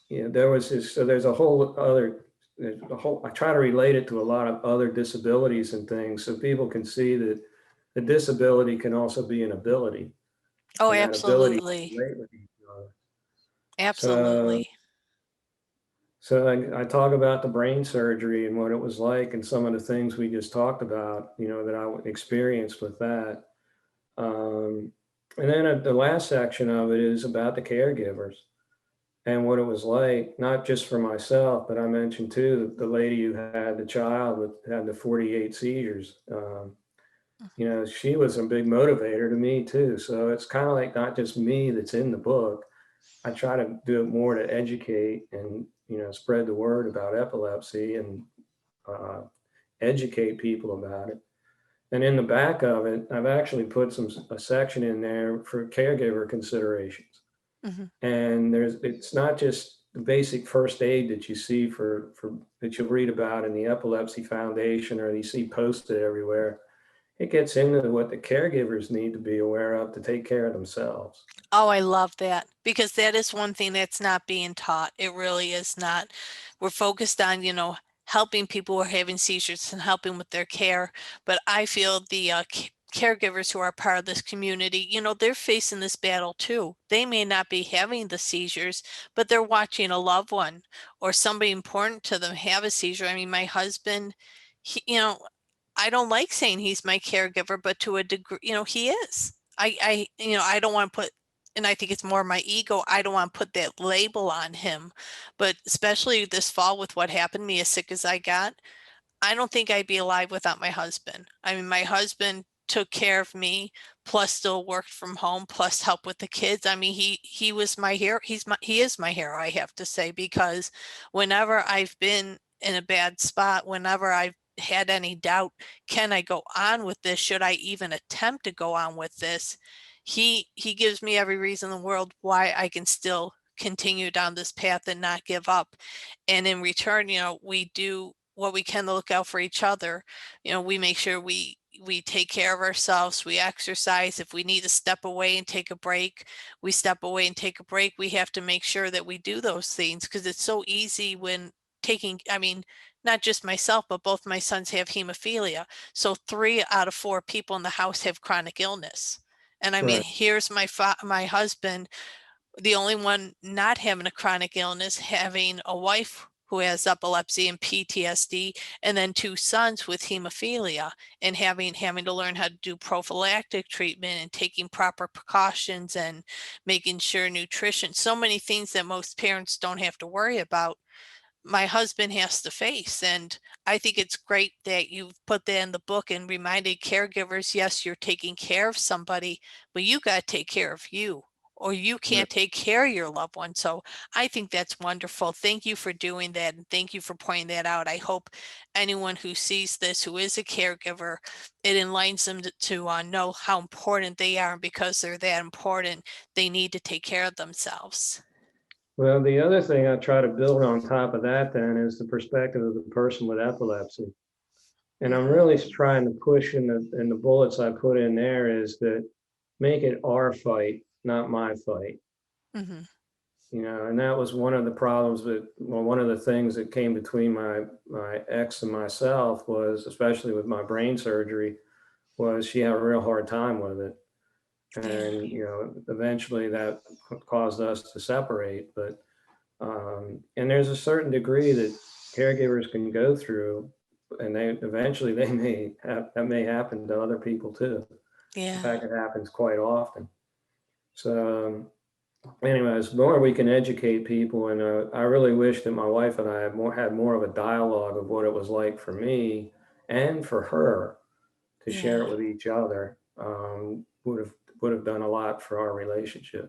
there was this, so there's a whole other, I try to relate it to a lot of other disabilities and things so people can see that the disability can also be an ability Oh, and that ability to absolutely. relate with each other. So, Absolutely. so I talk about the brain surgery and what it was like and some of the things we just talked about, that I experienced with that. Um, And then the last section of it is about the caregivers and what it was like, not just for myself, but I mentioned too, the lady who had the child with had the 48 seizures. You know, she was a big motivator to me too. So it's kind of like not just me that's in the book. I try to do it more to educate and, you know, spread the word about epilepsy and uh, educate people about it. And in the back of it, I've actually put a section in there for caregiver considerations. Mhm. And it's not just the basic first aid that you see for that you'll read about in the Epilepsy Foundation or you see posted everywhere. It gets into what the caregivers need to be aware of to take care of themselves. Oh, I love that because that is one thing that's not being taught. It really is not. We're focused on, helping people who are having seizures and helping with their care. But I feel the caregivers who are part of this community, they're facing this battle too. They may not be having the seizures, but they're watching a loved one or somebody important to them have a seizure. I mean, my husband, I don't like saying he's my caregiver, but to a degree, he is. I don't want to put, and I think it's more my ego. I don't want to put that label on him, but especially this fall with what happened to me, as sick as I got, I don't think I'd be alive without my husband. I mean, my husband took care of me, plus still worked from home, plus helped with the kids. I mean, he was my hero. He is my hero, I have to say, because whenever I've been in a bad spot, whenever I've had any doubt, can I go on with this? Should I even attempt to go on with this? He gives me every reason in the world why I can still continue down this path and not give up. And in return, we do what we can to look out for each other. We make sure we take care of ourselves, we exercise. If we need to step away and take a break, we step away and take a break. We have to make sure that we do those things because it's so easy when I mean, not just myself, but both my sons have hemophilia. So 3 out of 4 people in the house have chronic illness. And I mean, Right. here's my husband, the only one not having a chronic illness, having a wife who has epilepsy and PTSD, and then 2 sons with hemophilia, and having to learn how to do prophylactic treatment and taking proper precautions and making sure nutrition, so many things that most parents don't have to worry about, my husband has to face. And I think it's great that you've put that in the book and reminded caregivers, yes, you're taking care of somebody, but you got to take care of you, or you Right. can't take care of your loved one. So I think that's wonderful. Thank you for doing that. And thank you for pointing that out. I hope anyone who sees this, who is a caregiver, it enlightens them to know how important they are. And because they're that important, they need to take care of themselves. Well, the other thing I try to build on top of that then is the perspective of the person with epilepsy. And I'm Mhm. really trying to push in the bullets I put in there is that make it our fight, not my fight. Mhm. You know, and that was one of the problems that, well, one of the things that came between my ex and myself was, especially with my brain surgery, was she had a real hard time with it. Yeah. And, you know, eventually that caused us to separate. But, and there's a certain degree that caregivers can go through, and they eventually they may have, that may happen to other people too. In Yeah. fact, it happens quite often. So, anyways, the more we can educate people, and I really wish that my wife and I had more of a dialogue of what it was like for me and for her to share Yeah. it with each other. Would have done a lot for our relationship.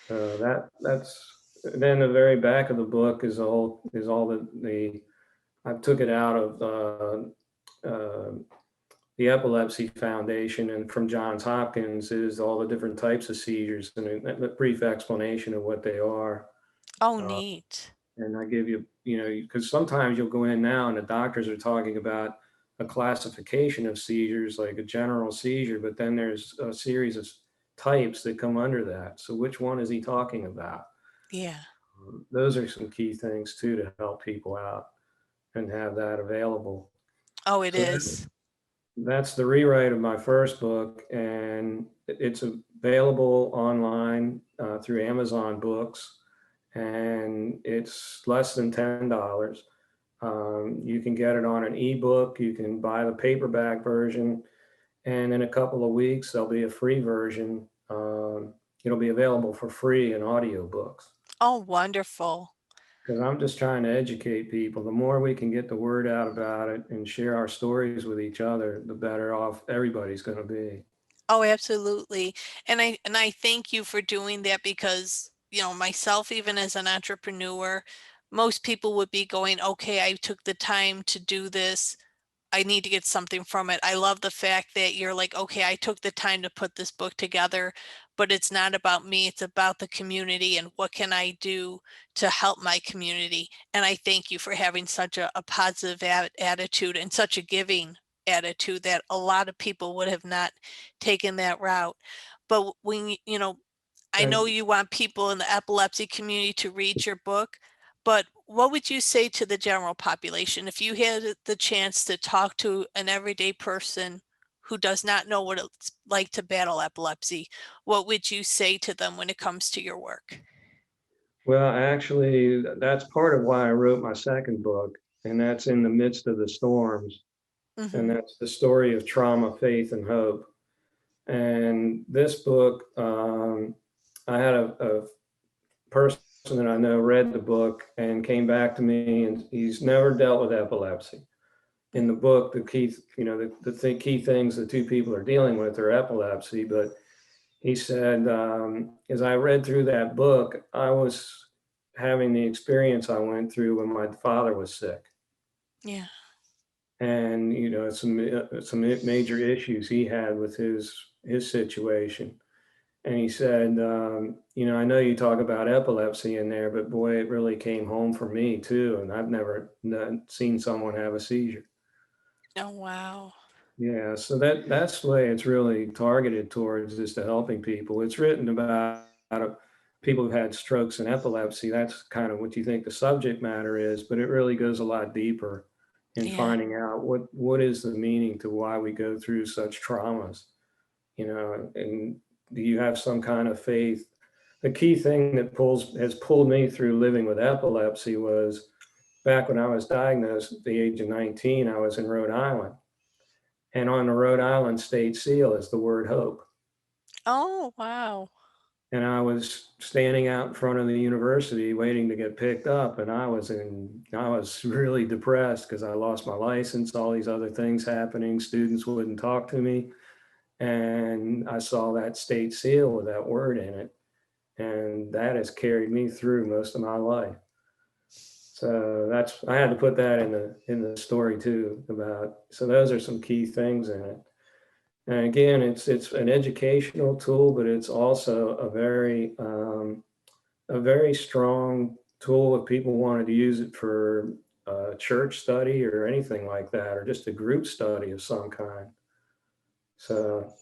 That's then the very back of the book is all the I took it out of the Epilepsy Foundation and from Johns Hopkins is all the different types of seizures and a brief explanation of what they are. Oh, Uh, neat. and I give you, you know, because sometimes you'll go in now and the doctors are talking about a classification of seizures, like a general seizure, but then there's a series of types that come under that. So which one is he talking about? Yeah. Those are some key things too to help people out and have that available. Oh, it So is. that's the rewrite of my first book, and it's available online through Amazon Books, and it's less than $10. You can get it on an ebook. You can buy the paperback version, And in a couple of weeks, there'll be a free version. It'll be available for free in audiobooks. Oh, wonderful. Because I'm just trying to educate people. The more we can get the word out about it and share our stories with each other, the better off everybody's going to be. Oh, absolutely. And I thank you for doing that because, myself, even as an entrepreneur, most people would be going, okay, I took the time to do this. I need to get something from it. I love the fact that you're like, okay, I took the time to put this book together, but it's not about me. It's about the community and what can I do to help my community. And I thank you for having such a positive attitude and such a giving attitude that a lot of people would have not taken that route. But I know And you want people in the epilepsy community to read your book, but what would you say to the general population if you had the chance to talk to an everyday person who does not know what it's like to battle epilepsy? What would you say to them when it comes to your work? well, actually, that's part of why I wrote my second book, and that's In the Midst of the Storms. And Hmm. that's the story of trauma, faith, and hope. And this book, I had a person that I know read the book and came back to me, and he's never dealt with epilepsy. In the book, the key, key things the two people are dealing with are epilepsy. But he said, as I read through that book, I was having the experience I went through when my father was sick, Yeah. and some major issues he had with his situation. And he said, I know you talk about epilepsy in there, but boy, it really came home for me too. And I've never seen someone have a seizure. Oh, wow. Yeah, so that's the way it's really targeted towards, is to helping people. It's written about people who've had strokes and epilepsy. That's kind of what you think the subject matter is, but it really goes a lot deeper in Yeah. finding out what is the meaning to why we go through such traumas, and do you have some kind of faith? The key thing that has pulled me through living with epilepsy was back when I was diagnosed at the age of 19, I was in Rhode Island. And on the Rhode Island state seal is the word hope. Oh, wow. And I was standing out in front of the university waiting to get picked up. And I was really depressed because I lost my license, all these other things happening. Students wouldn't talk to me. And I saw that state seal with that word in it. And that has carried me through most of my life. So I had to put that in the story too so those are some key things in it. And again, it's an educational tool, but it's also a very strong tool if people wanted to use it for church study or anything like that, or just a group study of some kind. So,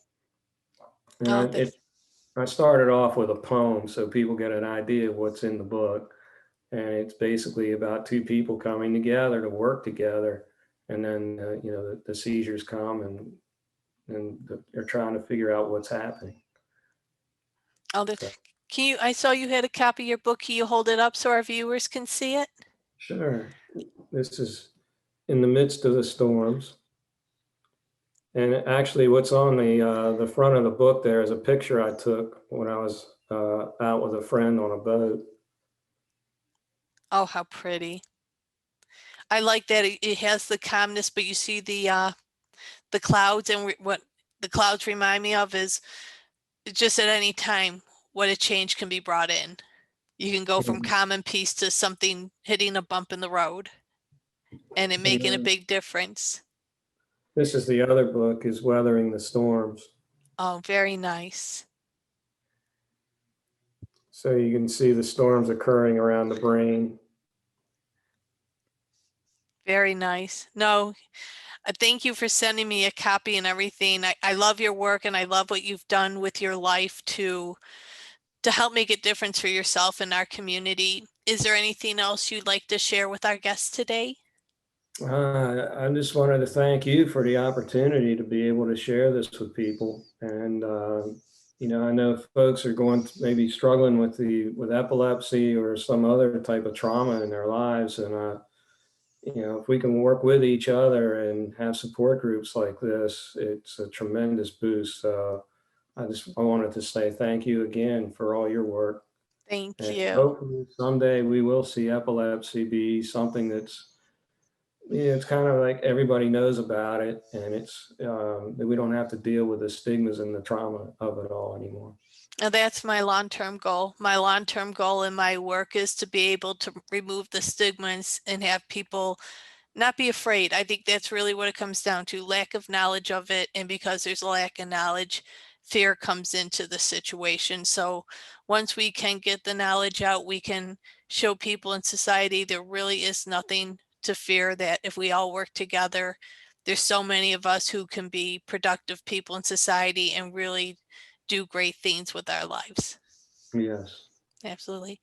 Oh, and I started off with a poem so people get an idea of what's in the book. And it's basically about two people coming together to work together. And then, the seizures come, and they're trying to figure out what's happening. oh, So, I saw you had a copy of your book. Can you hold it up so our viewers can see it? sure. This is In the Midst of the Storms. And actually, what's on the front of the book there is a picture I took when I was out with a friend on a boat. Oh, how pretty. I like that it has the calmness, but you see the clouds, and what the clouds remind me of is just at any time what a change can be brought in. You can go from And, calm and peace to something hitting a bump in the road and it making a and big difference. this is the other book, is Weathering the Storms. Oh, very nice. So you can see the storms occurring around the brain. Very nice. No, thank you for sending me a copy and everything. I love your work and I love what you've done with your life to help make a difference for yourself and our community. Is there anything else you'd like to share with our guests today? I just wanted to thank you for the opportunity to be able to share this with people. And, I know folks are maybe struggling with epilepsy or some other type of trauma in their lives. And, if we can work with each other and have support groups like this, it's a tremendous boost. So I wanted to say thank you again for all your work. Thank And you. hopefully someday we will see epilepsy be something that's, it's kind of like everybody knows about it, and we don't have to deal with the stigmas and the trauma of it all anymore. Now that's my long-term goal. My long-term goal in my work is to be able to remove the stigmas and have people not be afraid. I think that's really what it comes down to, lack of knowledge of it. And because there's a lack of knowledge, fear comes into the situation. So once we can get the knowledge out, we can show people in society there really is nothing to fear, that if we all work together, there's so many of us who can be productive people in society and really do great things with our lives. Yes. Absolutely.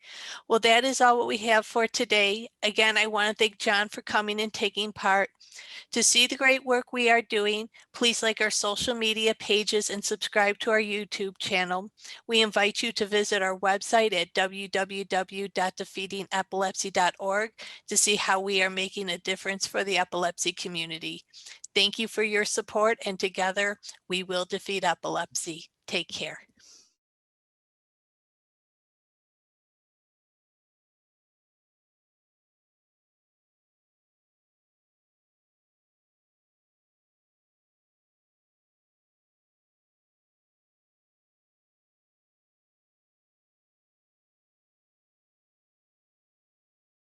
Well, that is all what we have for today. Again, I want to thank Jon for coming and taking part. To see the great work we are doing, please like our social media pages and subscribe to our YouTube channel. We invite you to visit our website at www.defeatingepilepsy.org to see how we are making a difference for the epilepsy community. Thank you for your support, and together we will defeat epilepsy. Take care.